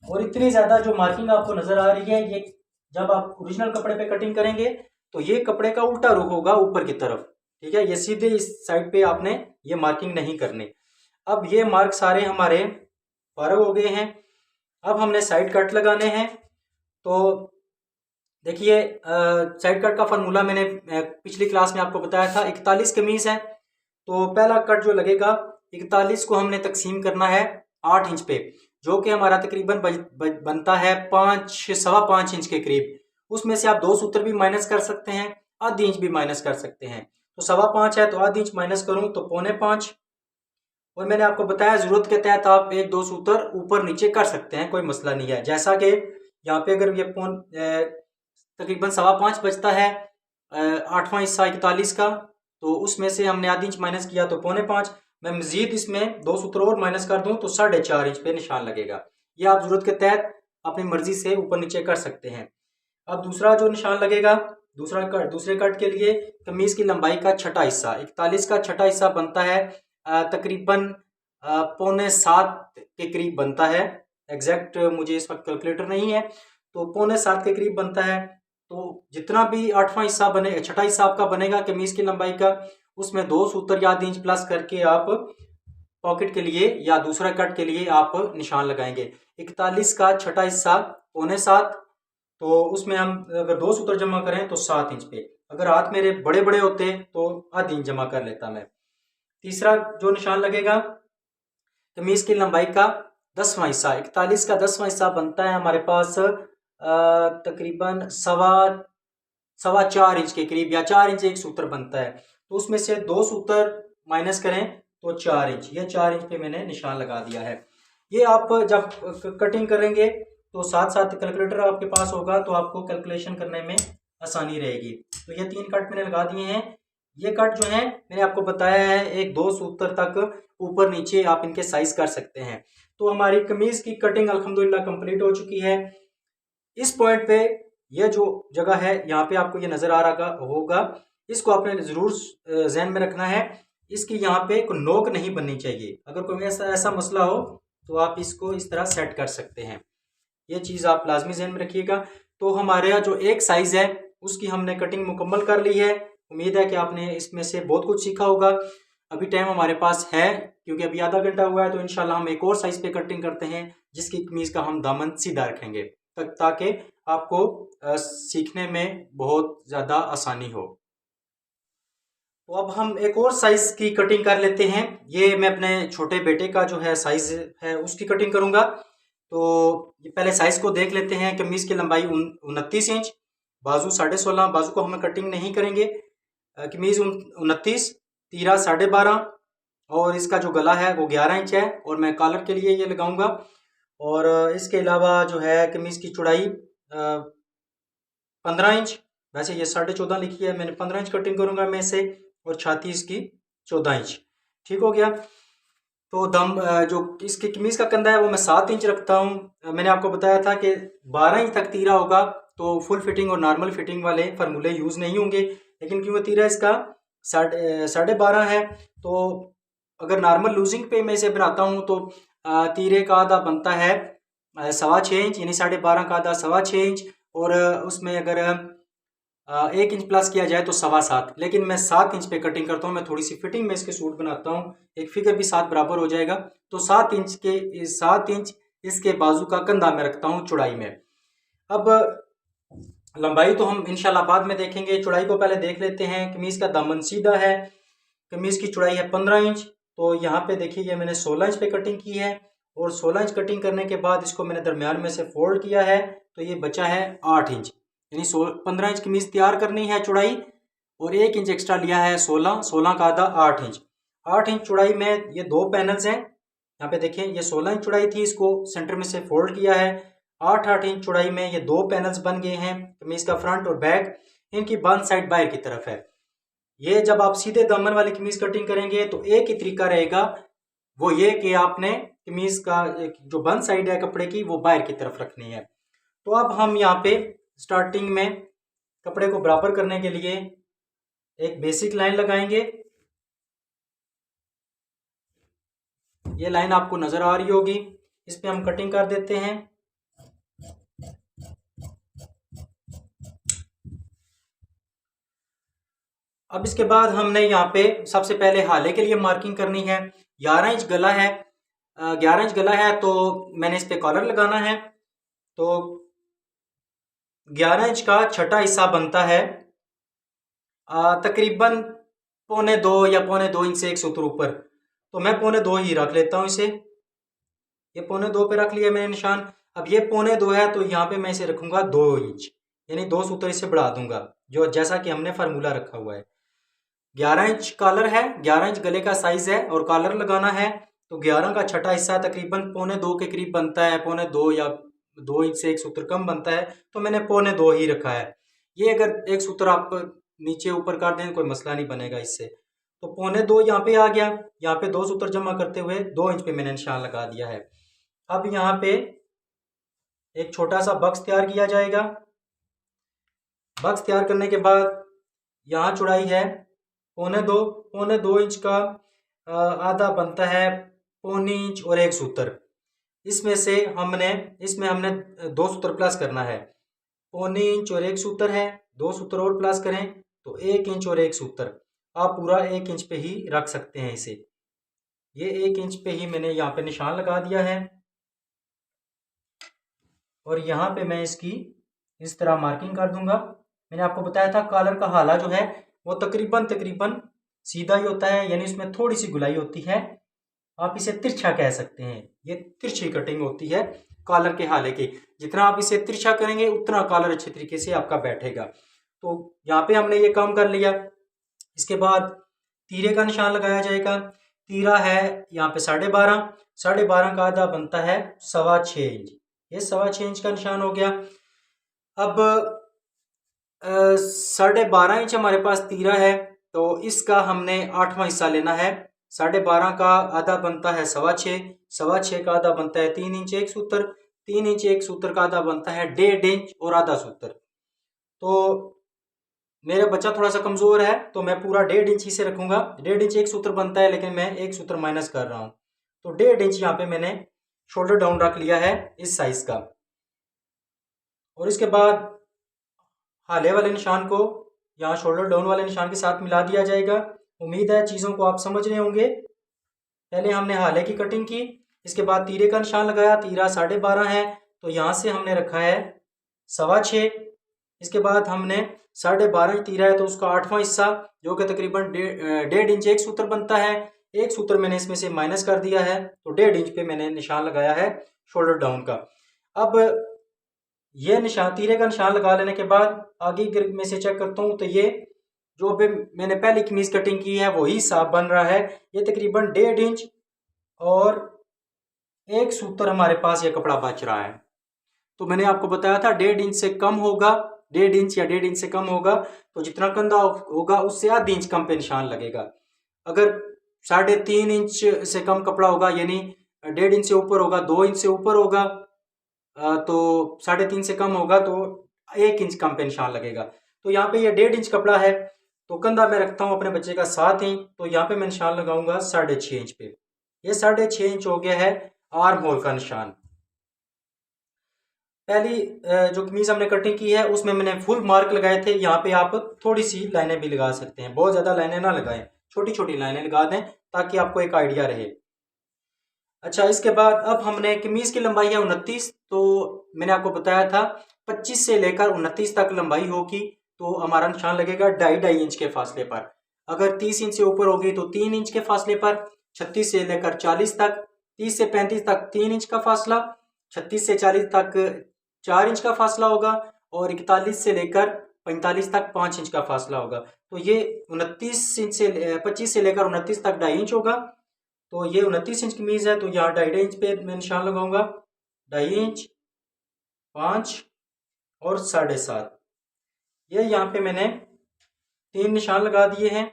और इतनी ज़्यादा जो मार्किंग आपको नज़र आ रही है, ये जब आप ओरिजिनल कपड़े पे कटिंग करेंगे तो ये कपड़े का उल्टा रुख होगा ऊपर की तरफ, ठीक है। ये सीधे इस साइड पे आपने ये मार्किंग नहीं करनी। अब ये मार्क सारे हमारे फारग हो गए हैं। अब हमने साइड कट लगाने हैं। तो देखिए साइड कट का फार्मूला मैंने पिछली क्लास में आपको बताया था। 41 कमीज है तो पहला कट जो लगेगा 41 को हमने तकसीम करना है 8 इंच पे, जो कि हमारा तकरीबन बनता है 5 सवा 5 इंच के करीब। उसमें से आप 2 सूत्र भी माइनस कर सकते हैं, आधी इंच भी माइनस कर सकते हैं। तो 1.25 है तो आधी इंच माइनस करूं तो 4.25। और मैंने आपको बताया जरूरत के तहत आप 1-2 सूत्र ऊपर नीचे कर सकते हैं, कोई मसला नहीं है। जैसा कि यहाँ पे अगर ये तकरीबन 1.25 बचता है 8वां हिस्सा 41 का, तो उसमें से हमने आधी इंच माइनस किया तो 4.25। मैं मजीद इसमें 2 सूत्र और माइनस कर दूं तो 4.5 इंच पे निशान लगेगा। ये आप जरूरत के तहत अपनी मर्जी से ऊपर नीचे कर सकते हैं। अब दूसरा जो निशान लगेगा, दूसरे कट के लिए कमीज की लंबाई का छठा हिस्सा, 41 का छठा हिस्सा बनता है तकरीबन 6.25 के करीब बनता है। एग्जैक्ट मुझे इस वक्त कैलकुलेटर नहीं है, तो 6.25 के करीब बनता है। तो जितना भी 8वां हिस्सा बने, छठा हिस्सा आपका बनेगा कमीज की लंबाई का, उसमें 2 सूत्र या 1 इंच प्लस करके आप पॉकेट के लिए या दूसरा कट के लिए आप निशान लगाएंगे। 41 का छठा हिस्सा 6.25, तो उसमें हम अगर 2 सूत्र जमा करें तो 7 इंच पे। अगर हाथ मेरे बड़े बड़े होते तो आधी इंच जमा कर लेता मैं। तीसरा जो निशान लगेगा कमीज की लंबाई का 10वां हिस्सा, 41 का 10वां हिस्सा बनता है हमारे पास तकरीबन सवा 4 इंच के करीब, या 4 इंच एक सूत्र बनता है। तो उसमें से 2 सूत्र माइनस करें तो 4 इंच, ये 4 इंच पे मैंने निशान लगा दिया है। ये आप जब कटिंग करेंगे तो साथ साथ कैलकुलेटर आपके पास होगा तो आपको कैलकुलेशन करने में आसानी रहेगी। तो ये 3 कट मैंने लगा दिए हैं। ये कट जो है मैंने आपको बताया है 1-2 सूत्र तक ऊपर नीचे आप इनके साइज कर सकते हैं। तो हमारी कमीज की कटिंग अल्हम्दुलिल्लाह कंप्लीट हो चुकी है। इस पॉइंट पे ये जो जगह है यहाँ पे आपको ये नजर आ रहा होगा, इसको आपने जरूर जहन में रखना है। इसकी यहाँ पे कोई नोक नहीं बननी चाहिए। अगर कोई ऐसा मसला हो तो आप इसको इस तरह सेट कर सकते हैं। ये चीज़ आप लाजमी जहन में रखिएगा। तो हमारे यहाँ जो एक साइज है उसकी हमने कटिंग मुकम्मल कर ली है। उम्मीद है कि आपने इसमें से बहुत कुछ सीखा होगा। अभी टाइम हमारे पास है क्योंकि अभी आधा घंटा हुआ है, तो इंशाल्लाह हम एक और साइज पे कटिंग करते हैं जिसकी कमीज का हम दामन सीधा रखेंगे ताकि आपको सीखने में बहुत ज़्यादा आसानी हो। तो अब हम एक और साइज की कटिंग कर लेते हैं। ये मैं अपने छोटे बेटे का जो है साइज है उसकी कटिंग करूंगा। तो ये पहले साइज को देख लेते हैं। कमीज की लंबाई 29 इंच, बाजू 16.5, बाजू को हम कटिंग नहीं करेंगे। कमीज 29, तीरा 12.5, और इसका जो गला है वो 11 इंच है, और मैं कॉलर के लिए ये लगाऊंगा। और इसके अलावा जो है कमीज की चौड़ाई 15 इंच, वैसे ये 14.5 लिखी है, मैंने 15 इंच कटिंग करूंगा मैं इसे, और छाती इसकी 14 इंच। ठीक हो गया। तो जो इसकी कमीज़ का कंधा है वो मैं 7 इंच रखता हूँ। मैंने आपको बताया था कि 12 इंच तक तीरा होगा तो फुल फिटिंग और नॉर्मल फिटिंग वाले फार्मूले यूज़ नहीं होंगे, लेकिन क्योंकि तीरा इसका 12.5 है, तो अगर नॉर्मल लूजिंग पे मैं इसे बनाता हूँ तो तीरे का आधा बनता है 6.25 इंच, यानी 12.5 का आधा 6.25 इंच, और उसमें अगर 1 इंच प्लस किया जाए तो 7.25, लेकिन मैं 7 इंच पे कटिंग करता हूँ। मैं थोड़ी सी फिटिंग में इसके सूट बनाता हूँ, एक फिगर भी 7 बराबर हो जाएगा, तो 7 इंच इसके बाजू का कंधा में रखता हूँ चौड़ाई में। अब लंबाई तो हम इंशाल्लाह बाद में देखेंगे, चौड़ाई को पहले देख लेते हैं। कमीज़ का दामन सीधा है, कमीज़ की चौड़ाई है 15 इंच, तो यहाँ पे देखिए ये मैंने 16 इंच पे कटिंग की है, और 16 इंच कटिंग करने के बाद इसको मैंने दरमियान में से फोल्ड किया है, तो ये बचा है 8 इंच, यानी 15 इंच कमीज़ तैयार करनी है चौड़ाई, और 1 इंच एक्स्ट्रा लिया है 16 का आधा 8 इंच। 8 इंच चौड़ाई में ये 2 पैनल्स हैं, यहाँ पे देखें ये 16 इंच चौड़ाई थी, इसको सेंटर में से फोल्ड किया है। 8 इंच चौड़ाई में ये 2 पैनल्स बन गए हैं, कमीज़ का फ्रंट और बैक, इनकी बंद साइड बाहर की तरफ है। ये जब आप सीधे दामन वाली कमीज कटिंग करेंगे तो एक ही तरीका रहेगा, वो ये कि आपने कमीज का जो बंद साइड है कपड़े की वो बाहर की तरफ रखनी है। तो अब हम यहाँ पे स्टार्टिंग में कपड़े को बराबर करने के लिए एक बेसिक लाइन लगाएंगे। ये लाइन आपको नजर आ रही होगी, इस पे हम कटिंग कर देते हैं। अब इसके बाद हमने यहाँ पे सबसे पहले हाले के लिए मार्किंग करनी है। 11 इंच गला है, 11 इंच गला है, तो मैंने इस पे कॉलर लगाना है। तो 11 इंच का छठा हिस्सा बनता है तकरीबन 1.25 या 1.25 इंच से 1 सूत्र ऊपर, तो मैं 1.25 ही रख लेता हूँ इसे। ये 1.25 पे रख लिया मैंने निशान। अब ये 1.25 है, तो यहाँ पे मैं इसे रखूंगा 2 इंच, यानी 2 सूत्र इसे बढ़ा दूंगा, जो जैसा कि हमने फार्मूला रखा हुआ है। 11 इंच कॉलर है, 11 इंच गले का साइज है और कॉलर लगाना है, तो 11 का छठा हिस्सा तकरीबन 1.25 के करीब बनता है, 1.25 या 2 इंच से 1 सूत्र कम बनता है, तो मैंने 1.25 ही रखा है। ये अगर 1 सूत्र आप नीचे ऊपर कर दें कोई मसला नहीं बनेगा इससे। तो 1.25 यहाँ पे आ गया, यहाँ पे 2 सूत्र जमा करते हुए 2 इंच पे मैंने निशान लगा दिया है। अब यहाँ पे एक छोटा सा बक्स तैयार किया जाएगा। बक्स तैयार करने के बाद यहाँ चौड़ाई है 1.25 इंच का आधा बनता है 1.25 इंच और 1 सूत्र। इसमें हमने 2 सूत्र प्लस करना है। 1.25 इंच और 1 सूत्र है, 2 सूत्र और प्लस करें तो 1 इंच और 1 सूत्र। आप पूरा 1 इंच पे ही रख सकते हैं इसे। ये 1 इंच पे ही मैंने यहाँ पे निशान लगा दिया है, और यहाँ पे मैं इसकी इस तरह मार्किंग कर दूंगा। मैंने आपको बताया था कॉलर का हाला जो है वो तकरीबन सीधा ही होता है, यानी उसमें थोड़ी सी गुलाई होती है, आप इसे तिरछा कह सकते हैं। ये तिरछी कटिंग होती है कॉलर के हाले की, जितना आप इसे तिरछा करेंगे उतना कॉलर अच्छे तरीके से आपका बैठेगा। तो यहाँ पे हमने ये काम कर लिया। इसके बाद तीरे का निशान लगाया जाएगा। तीरा है यहाँ पे 12.5 का आधा बनता है 6.25 इंच। ये 6.25 इंच का निशान हो गया। अब 12.5 इंच हमारे पास तीरा है, तो इसका हमने 8वां हिस्सा लेना है। 12.5 का आधा बनता है 6.25 का आधा बनता है 3 इंच 1 सूत्र, 3 इंच 1 सूत्र का आधा बनता है 1.5 इंच और आधा सूत्र। तो मेरा बच्चा थोड़ा सा कमजोर है, तो मैं पूरा 1.5 इंच ही से रखूंगा। 1.5 इंच 1 सूत्र बनता है, लेकिन मैं 1 सूत्र माइनस कर रहा हूं, तो 1.5 इंच यहाँ पे मैंने शोल्डर डाउन रख लिया है इस साइज का। और इसके बाद हाले वाले निशान को यहाँ शोल्डर डाउन वाले निशान के साथ मिला दिया जाएगा। उम्मीद है चीज़ों को आप समझ रहे होंगे। पहले हमने हाले की कटिंग की, इसके बाद तीरे का निशान लगाया। तीरा 12.5 है, तो यहाँ से हमने रखा है 6.25। इसके बाद हमने 12.5 तीरा है, तो उसका 8वां हिस्सा जो कि तकरीबन 1.5 इंच 1 सूत्र बनता है, 1 सूत्र मैंने इसमें से माइनस कर दिया है, तो 1.5 इंच पे मैंने निशान लगाया है शोल्डर डाउन का। अब ये निशान तीरे का निशान लगा लेने के बाद आगे में से चेक करता हूँ, तो ये जो भी मैंने पहले कमीज कटिंग की है वही हिसाब बन रहा है। ये तकरीबन 1.5 इंच और 1 सूत्र हमारे पास ये कपड़ा बच रहा है। तो मैंने आपको बताया था 1.5 इंच से कम होगा, 1.5 इंच या 1.5 इंच से कम होगा, तो जितना कंधा होगा उससे आधी इंच कम पे निशान लगेगा। अगर 3.5 इंच से कम कपड़ा होगा, यानी 1.5 इंच से ऊपर होगा, 2 इंच से ऊपर होगा तो 3.5 से कम होगा तो 1 इंच कम पे निशान लगेगा। तो यहाँ पे ये 1.5 इंच कपड़ा है, तो कंधा मैं रखता हूँ अपने बच्चे का 7 इंच, तो यहाँ पे मैं निशान लगाऊंगा 6.5 इंच पे। ये 6.5 इंच हो गया है आर्म होल का निशान। पहली जो कमीज हमने कटिंग की है उसमें मैंने फुल मार्क लगाए थे, यहाँ पे आप थोड़ी सी लाइनें भी लगा सकते हैं, बहुत ज्यादा लाइनें ना लगाएं, छोटी छोटी लाइनें लगा दें ताकि आपको एक आइडिया रहे। अच्छा, इसके बाद अब हमने कमीज की लंबाई है 29, तो मैंने आपको बताया था 25 से लेकर 29 तक लंबाई होगी, तो हमारा निशान लगेगा 2.5 2.5 इंच के फासले पर। अगर 30 इंच से ऊपर होगी तो 3 इंच के फासले पर, 36 से लेकर 40 तक, 30 से 35 तक 3 इंच का फासला, 36 से 40 तक 4 इंच का फासला होगा, और 41 से लेकर 45 तक 5 इंच का फासला होगा। तो ये 29 इंच से 25 से लेकर 29 तक 2.5 इंच होगा। तो ये 29 इंच कमीज है, तो यहाँ 2.5 इंच पे मैं निशान लगाऊंगा, 2.5 इंच, 5 और 7.5। ये यहाँ पे मैंने 3 निशान लगा दिए हैं।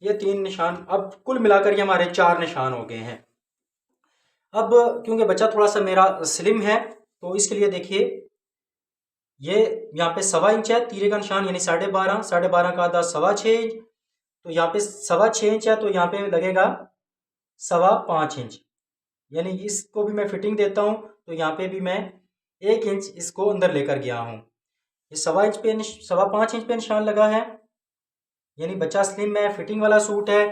ये 3 निशान, अब कुल मिलाकर ये हमारे 4 निशान हो गए हैं। अब क्योंकि बच्चा थोड़ा सा मेरा स्लिम है, तो इसके लिए देखिए ये यहाँ पे 1.25 इंच है तीरे का निशान, यानी 12.5, 12.5 का आधा 6.25 इंच, तो यहाँ पे 6.25 इंच है, तो यहाँ पे लगेगा 5.25 इंच, यानी इसको भी मैं फिटिंग देता हूँ, तो यहाँ पे भी मैं 1 इंच इसको अंदर लेकर गया हूँ। ये 5.25 इंच पे निशान लगा है, यानी बच्चा स्लिम है, फिटिंग वाला सूट है,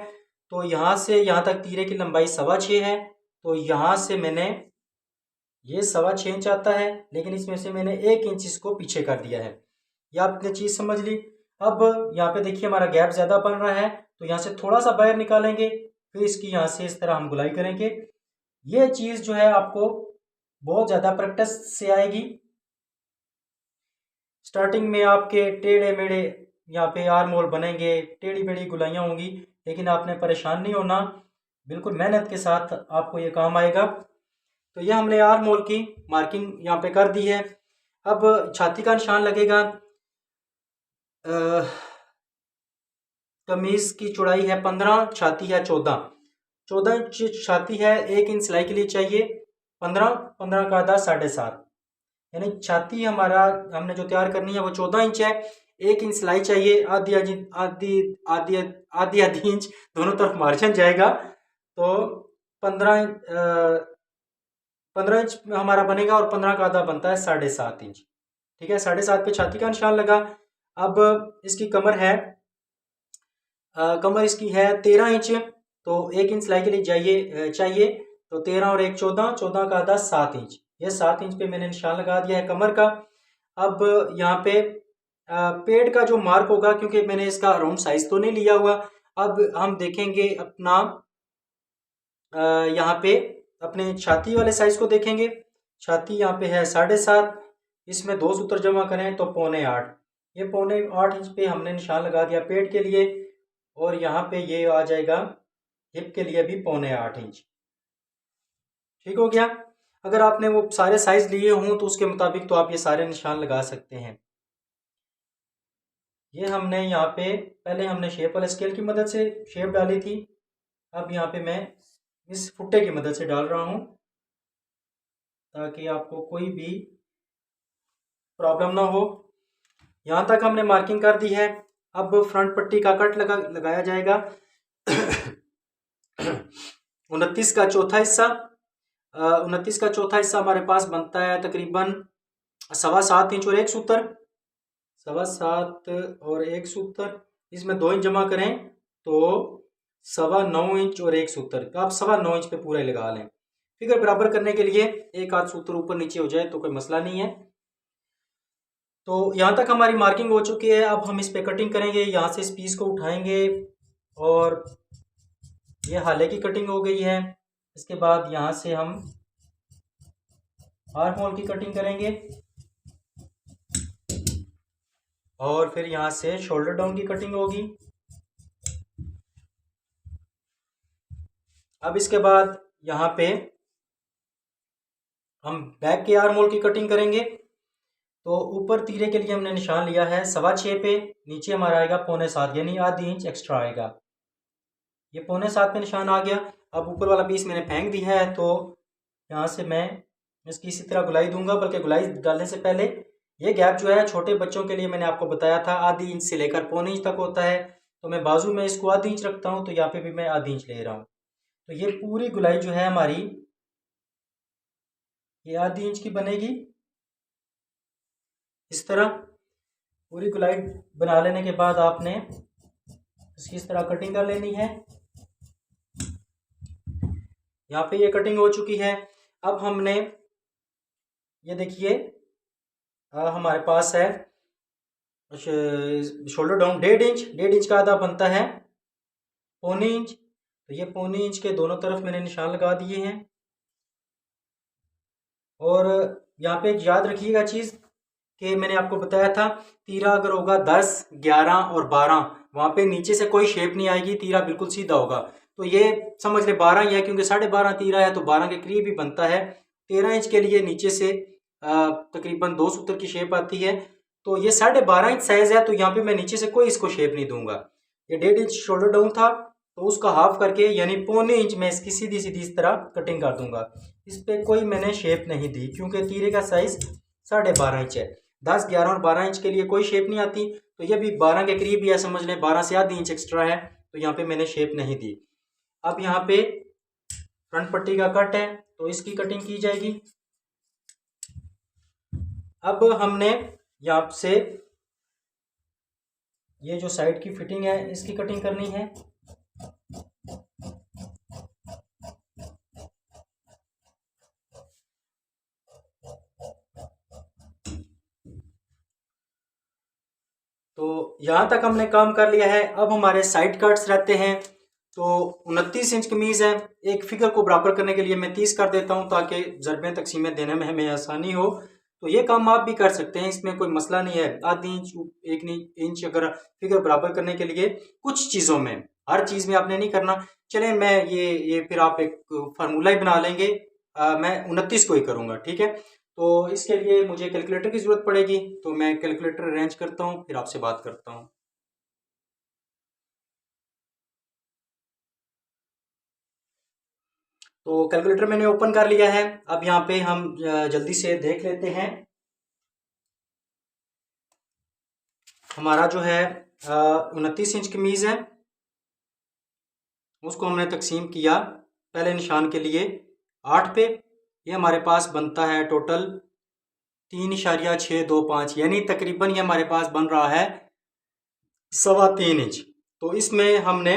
तो यहाँ से यहाँ तक तीरे की लंबाई 6.25 है, तो यहाँ से मैंने ये 6.25 इंच आता है, लेकिन इसमें से मैंने 1 इंच इसको पीछे कर दिया है। ये आपने चीज़ समझ ली। अब यहाँ पे देखिए हमारा गैप ज़्यादा बन रहा है, तो यहाँ से थोड़ा सा बाहर निकालेंगे, फिर इसकी यहाँ से इस तरह हम गुलाई करेंगे। ये चीज़ जो है आपको बहुत ज़्यादा प्रैक्टिस से आएगी। स्टार्टिंग में आपके टेढ़े मेढ़े यहाँ पे आर्म होल बनेंगे, टेढ़ी मेढ़ी गुलाइयाँ होंगी, लेकिन आपने परेशान नहीं होना, बिल्कुल मेहनत के साथ आपको ये काम आएगा। तो ये हमने आर्म होल की मार्किंग यहाँ पे कर दी है। अब छाती का निशान लगेगा। कमीज की चौड़ाई है 15, छाती है 14, 14 इंच छाती है, 1 इंच सिलाई के लिए चाहिए, 15, 15 का आधा 7.5, यानी छाती हमारा हमने जो तैयार करनी है वो 14 इंच है, 1 इंच सिलाई चाहिए, आधी आधी आधी आधी आधी आधी इंच दोनों तरफ मार्जिन जाएगा, तो 15 इंच हमारा बनेगा, और 15 का आधा बनता है 7.5 इंच। ठीक है, 7.5 पे छाती का निशान लगा। अब इसकी कमर है, कमर इसकी है 13 इंच, तो 1 इंच सिलाई के लिए चाहिए, तो 13 और 1 14, 14 का आधा 7 इंच, ये 7 इंच पे मैंने निशान लगा दिया है कमर का। अब यहाँ पे पेड़ का जो मार्क होगा, क्योंकि मैंने इसका राउंड साइज तो नहीं लिया हुआ, अब हम देखेंगे अपना यहाँ पे अपने छाती वाले साइज को देखेंगे। छाती यहाँ पे है 7.5, इसमें 2 सूत्र जमा करें तो 7.25, ये 7.25 इंच पे हमने निशान लगा दिया पेट के लिए, और यहाँ पे ये आ जाएगा हिप के लिए भी 7.25 इंच। ठीक हो गया। अगर आपने वो सारे साइज लिए हों तो उसके मुताबिक तो आप ये सारे निशान लगा सकते हैं। ये हमने यहाँ पे पहले हमने शेप वाले स्केल की मदद से शेप डाली थी, अब यहाँ पे मैं इस फुट्टे की मदद से डाल रहा हूँ ताकि आपको कोई भी प्रॉब्लम ना हो। यहाँ तक हमने मार्किंग कर दी है। अब फ्रंट पट्टी का कट लगाया जाएगा। 29 का चौथा हिस्सा, 29 का चौथा हिस्सा हमारे पास बनता है तकरीबन 7.25 इंच और 1 सूत्र, 7.25 और 1 सूत्र, इसमें 2 इंच जमा करें तो 9.25 इंच और 1 सूत्र, आप 9.25 इंच पे पूरा लगा लें। फिगर बराबर करने के लिए एक आध सूत्र ऊपर नीचे हो जाए तो कोई मसला नहीं है। तो यहाँ तक हमारी मार्किंग हो चुकी है। अब हम इस पे कटिंग करेंगे। यहाँ से इस पीस को उठाएंगे और ये हाले की कटिंग हो गई है। इसके बाद यहाँ से हम आर्म होल की कटिंग करेंगे और फिर यहाँ से शोल्डर डाउन की कटिंग होगी। अब इसके बाद यहाँ पे हम बैक के आर्म होल की कटिंग करेंगे। तो ऊपर तीरे के लिए हमने निशान लिया है 6.25 पे, नीचे हमारा आएगा 6.25 यानी आधी इंच एक्स्ट्रा आएगा। ये 6.25 पे निशान आ गया। अब ऊपर वाला पीस मैंने फेंक दिया है, तो यहाँ से मैं इसकी इसी तरह गुलाई दूंगा, बल्कि गुलाई डालने से पहले ये गैप जो है छोटे बच्चों के लिए मैंने आपको बताया था आधी इंच से लेकर 1.25 इंच तक होता है, तो मैं बाजू में इसको आधी इंच रखता हूँ, तो यहाँ पे भी मैं आधी इंच ले रहा हूँ। तो ये पूरी गुलाई जो है हमारी ये आधी इंच की बनेगी। इस तरह पूरी गुलाई बना लेने के बाद आपने इसकी इस तरह कटिंग कर लेनी है। यहाँ पे ये कटिंग हो चुकी है। अब हमने ये देखिए हमारे पास है शोल्डर डाउन 1.5 इंच, 1.5 इंच का आधा बनता है 1.25 इंच। तो ये 1.25 इंच के दोनों तरफ मैंने निशान लगा दिए हैं। और यहाँ पे याद रखिएगा चीज़ कि मैंने आपको बताया था तीरा अगर होगा 10, 11 और 12, वहाँ पे नीचे से कोई शेप नहीं आएगी, तीरा बिल्कुल सीधा होगा। तो ये समझ ले 12 ही है, क्योंकि 12.5 तीरा है तो 12 के करीब ही बनता है। 13 इंच के लिए नीचे से तकरीबन 2 सूत्र की शेप आती है। तो ये 12.5 इंच साइज है, तो यहाँ पे मैं नीचे से कोई इसको शेप नहीं दूंगा। ये 1.5 इंच शोल्डर डाउन था, तो उसका हाफ करके यानी 1.25 इंच में इसकी सीधी सीधी इस तरह कटिंग कर दूंगा। इस पे कोई मैंने शेप नहीं दी, क्योंकि तीरे का साइज 12.5 इंच है। 10, 11 और 12 इंच के लिए कोई शेप नहीं आती, तो ये भी 12 के करीब ही है, समझ लें 12 से आधी इंच एक्स्ट्रा है, तो यहाँ पे मैंने शेप नहीं दी। अब यहाँ पे फ्रंट पट्टी का कट है, तो इसकी कटिंग की जाएगी। अब हमने यहाँ से ये जो साइड की फिटिंग है इसकी कटिंग करनी है। तो यहाँ तक हमने काम कर लिया है। अब हमारे साइड कट्स रहते हैं। तो 29 इंच कमीज़ है, एक फिगर को बराबर करने के लिए मैं 30 कर देता हूँ, ताकि ज़रबें तकसीमें देने में हमें आसानी हो। तो ये काम आप भी कर सकते हैं, इसमें कोई मसला नहीं है। आधी इंच, 1 इंच अगर फिगर बराबर करने के लिए, कुछ चीज़ों में, हर चीज़ में आपने नहीं करना। चलें मैं ये फिर आप एक फार्मूला ही बना लेंगे। मैं 29 को ही करूँगा, ठीक है। तो इसके लिए मुझे कैलकुलेटर की ज़रूरत पड़ेगी, तो मैं कैलकुलेटर अरेंज करता हूँ, फिर आपसे बात करता हूँ। तो कैलकुलेटर मैंने ओपन कर लिया है। अब यहाँ पे हम जल्दी से देख लेते हैं। हमारा जो है 29 इंच कमीज़ है, उसको हमने तकसीम किया पहले निशान के लिए 8 पे। ये हमारे पास बनता है टोटल 3.625, यानी तकरीबन ये हमारे पास बन रहा है 3.25 इंच। तो इसमें हमने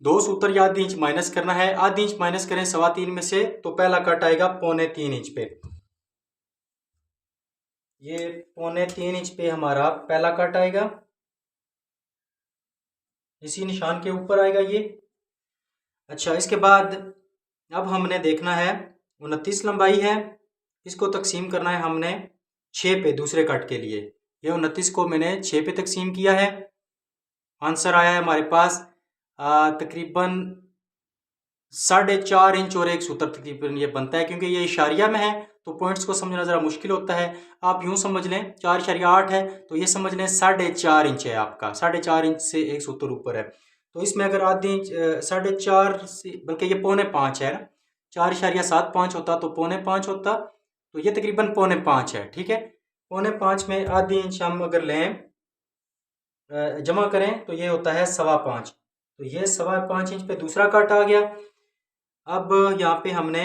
2 सूत्र या आधी इंच माइनस करना है। आधी इंच माइनस करें 3.25 में से, तो पहला कट आएगा 3.25 इंच पे। ये 3.25 इंच पे हमारा पहला कट आएगा, इसी निशान के ऊपर आएगा ये। अच्छा, इसके बाद अब हमने देखना है 29 लंबाई है, इसको तकसीम करना है हमने 6 पे दूसरे कट के लिए। ये 29 को मैंने 6 पे तकसीम किया है। आंसर आया है हमारे पास तकरीबन 4.5 इंच और 1 सूत्र तकरीबन ये बनता है। क्योंकि ये इशारिया में है तो पॉइंट्स को समझना ज़रा मुश्किल होता है। आप यूँ समझ लें 4.8 है, तो ये समझ लें 4.5 इंच है आपका, 4.5 इंच से 1 सूत्र ऊपर है। तो इसमें अगर आधी इंच 4.5 से, बल्कि ये 4.25 है ना, 4.75 होता तो 4.25 होता, तो ये तकरीबन 4.25 है, ठीक है। 4.25 में आधी इंच हम अगर लें जमा करें तो ये होता है 5.25। तो ये 5.25 इंच पे दूसरा कट आ गया। अब यहाँ पे हमने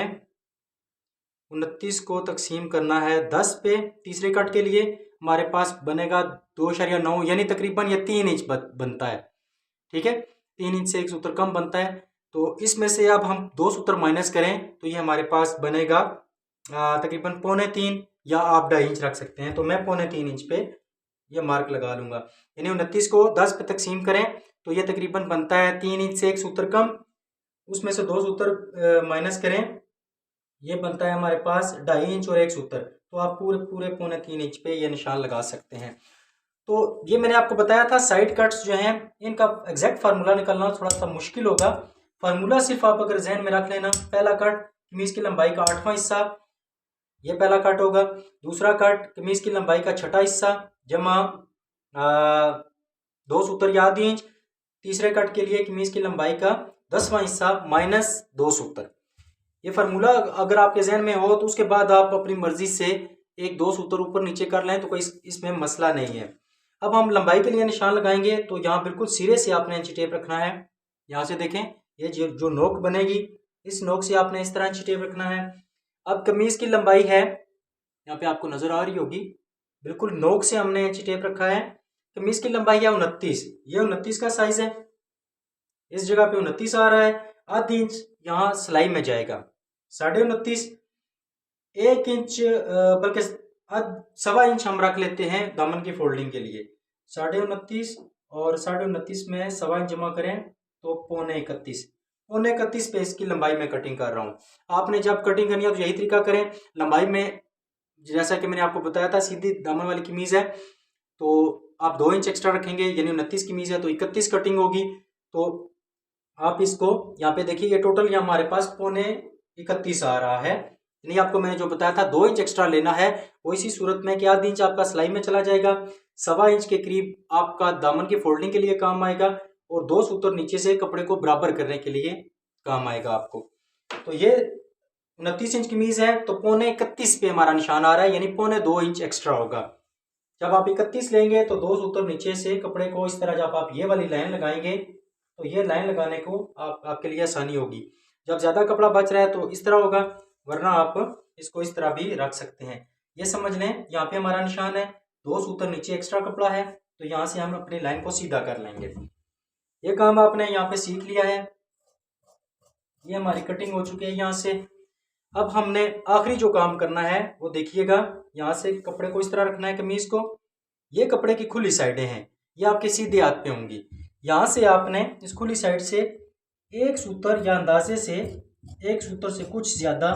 29 को तकसीम करना है 10 पे तीसरे कट के लिए, हमारे पास बनेगा 2.9, यानी तकरीबन ये 3 इंच बनता है, ठीक है। 3 इंच से 1 सूत्र कम बनता है। तो इसमें से अब हम 2 सूत्र माइनस करें तो ये हमारे पास बनेगा तकरीबन 3.25, या आप 2.5 इंच रख सकते हैं। तो मैं 3.25 इंच पे ये मार्क लगा लूँगा। यानी 29 को 10 पे तकसीम करें तो ये तकरीबन बनता है 3 इंच से 1 सूत्र कम, उसमें से 2 सूत्र माइनस करें, ये बनता है हमारे पास 2.5 इंच और 1 सूत्र। तो आप पूरे 3.25 इंच पे ये निशान लगा सकते हैं। तो ये मैंने आपको बताया था साइड कट्स जो हैं इनका एग्जैक्ट फार्मूला निकालना थोड़ा सा मुश्किल होगा। फार्मूला सिर्फ आप अगर जहन में रख लेना, पहला कट कमीज की लंबाई का 8वां हिस्सा, ये पहला कट होगा। दूसरा कट कमीज की लंबाई का छठा हिस्सा जमा 2 सूत्र या आधी इंच। तीसरे कट के लिए कमीज की लंबाई का 10वां हिस्सा माइनस 2 सूत्र। ये फार्मूला अगर आपके जहन में हो तो उसके बाद आप अपनी मर्जी से 1-2 सूत्र ऊपर नीचे कर लें तो कोई इसमें मसला नहीं है। अब हम लंबाई के लिए निशान लगाएंगे तो यहाँ बिल्कुल सिरे से आपने इंची टेप रखना है। यहाँ से देखें, ये जो नोक बनेगी इस नोक से आपने इस तरह इंची टेप रखना है। अब कमीज की लंबाई है, यहाँ पे आपको नजर आ रही होगी, बिल्कुल नोक से हमने इंची टेप रखा है। कमीज की लंबाई है 29, ये 29 का साइज है। इस जगह पे 29 आ रहा है, आधी इंच यहाँ सिलाई में जाएगा, 29.5, 1 इंच बल्कि 1.25 इंच हम रख लेते हैं दामन की फोल्डिंग के लिए। 29.5 और 29.5 में 1.25 इंच जमा करें तो 31.25, 31.25 पे इसकी लंबाई में कटिंग कर रहा हूँ। आपने जब कटिंग करनी है तो यही तरीका करें। लंबाई में जैसा कि मैंने आपको बताया था सीधी दामन वाली कमीज है तो आप 2 इंच एक्स्ट्रा रखेंगे, यानी 29 कमीज है तो 31 कटिंग होगी। तो आप इसको यहाँ पे देखिए, ये टोटल यहाँ हमारे पास 31.25 आ रहा है। यानी आपको मैंने जो बताया था 2 इंच एक्स्ट्रा लेना है, वो इसी सूरत में कि आधी इंच आपका सिलाई में चला जाएगा, 1.25 इंच के करीब आपका दामन की फोल्डिंग के लिए काम आएगा और 2 सूत्र नीचे से कपड़े को बराबर करने के लिए काम आएगा आपको। तो ये 29 इंच कमीज है तो 31.25 पे हमारा निशान आ रहा है, यानी 2.25 इंच एक्स्ट्रा होगा। जब आप 31 लेंगे तो 2 सूत्र नीचे से कपड़े को इस तरह जब आप ये वाली लाइन लगाएंगे तो ये लाइन लगाने को आपके लिए आसानी होगी। जब ज़्यादा कपड़ा बच रहा है तो इस तरह होगा, वरना आप इसको इस तरह भी रख सकते हैं। ये समझ लें, यहाँ पे हमारा निशान है, 2 सूत्र नीचे एक्स्ट्रा कपड़ा है तो यहाँ से हम अपनी लाइन को सीधा कर लेंगे। ये काम आपने यहाँ पे सीख लिया है, ये हमारी कटिंग हो चुकी है यहाँ से। अब हमने आखिरी जो काम करना है वो देखिएगा, यहाँ से कपड़े को इस तरह रखना है कमीज को। ये कपड़े की खुली साइडें हैं, ये आपके सीधे हाथ पे होंगी। यहाँ से आपने इस खुली साइड से एक सूत्र या अंदाजे से एक सूत्र से कुछ ज़्यादा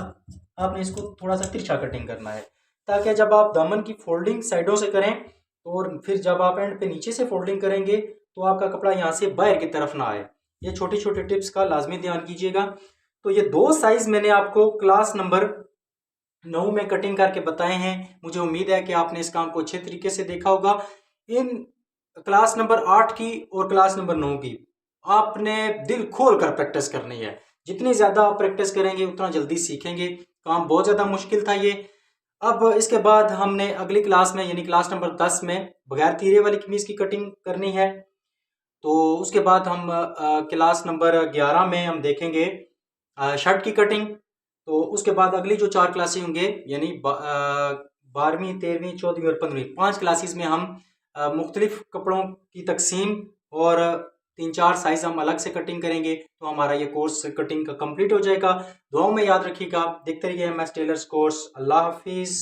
आपने इसको थोड़ा सा तिरछा कटिंग करना है, ताकि जब आप दामन की फोल्डिंग साइडों से करें और फिर जब आप एंड पे नीचे से फोल्डिंग करेंगे तो आपका कपड़ा यहाँ से बाहर की तरफ ना आए। ये छोटी छोटी टिप्स का लाजमी ध्यान कीजिएगा। तो ये 2 साइज मैंने आपको क्लास नंबर 9 में कटिंग करके बताए हैं। मुझे उम्मीद है कि आपने इस काम को अच्छे तरीके से देखा होगा। इन क्लास नंबर 8 की और क्लास नंबर 9 की आपने दिल खोल कर प्रैक्टिस करनी है। जितनी ज़्यादा आप प्रैक्टिस करेंगे उतना जल्दी सीखेंगे। काम बहुत ज़्यादा मुश्किल था ये। अब इसके बाद हमने अगली क्लास में यानी क्लास नंबर 10 में बगैर तीरे वाली कमीज़ की कटिंग करनी है। तो उसके बाद हम क्लास नंबर 11 में हम देखेंगे शर्ट की कटिंग। तो उसके बाद अगली जो 4 क्लासें होंगे यानी 12वीं 13वीं 14वीं और 15वीं 5 क्लासेस में हम मुख्तलिफ कपड़ों की तकसीम और 3-4 साइज हम अलग से कटिंग करेंगे। तो हमारा ये कोर्स कटिंग का कंप्लीट हो जाएगा। दुआओं में याद रखिएगा। देखते रहिए MS टेलर्स कोर्स। अल्लाह हाफिज़।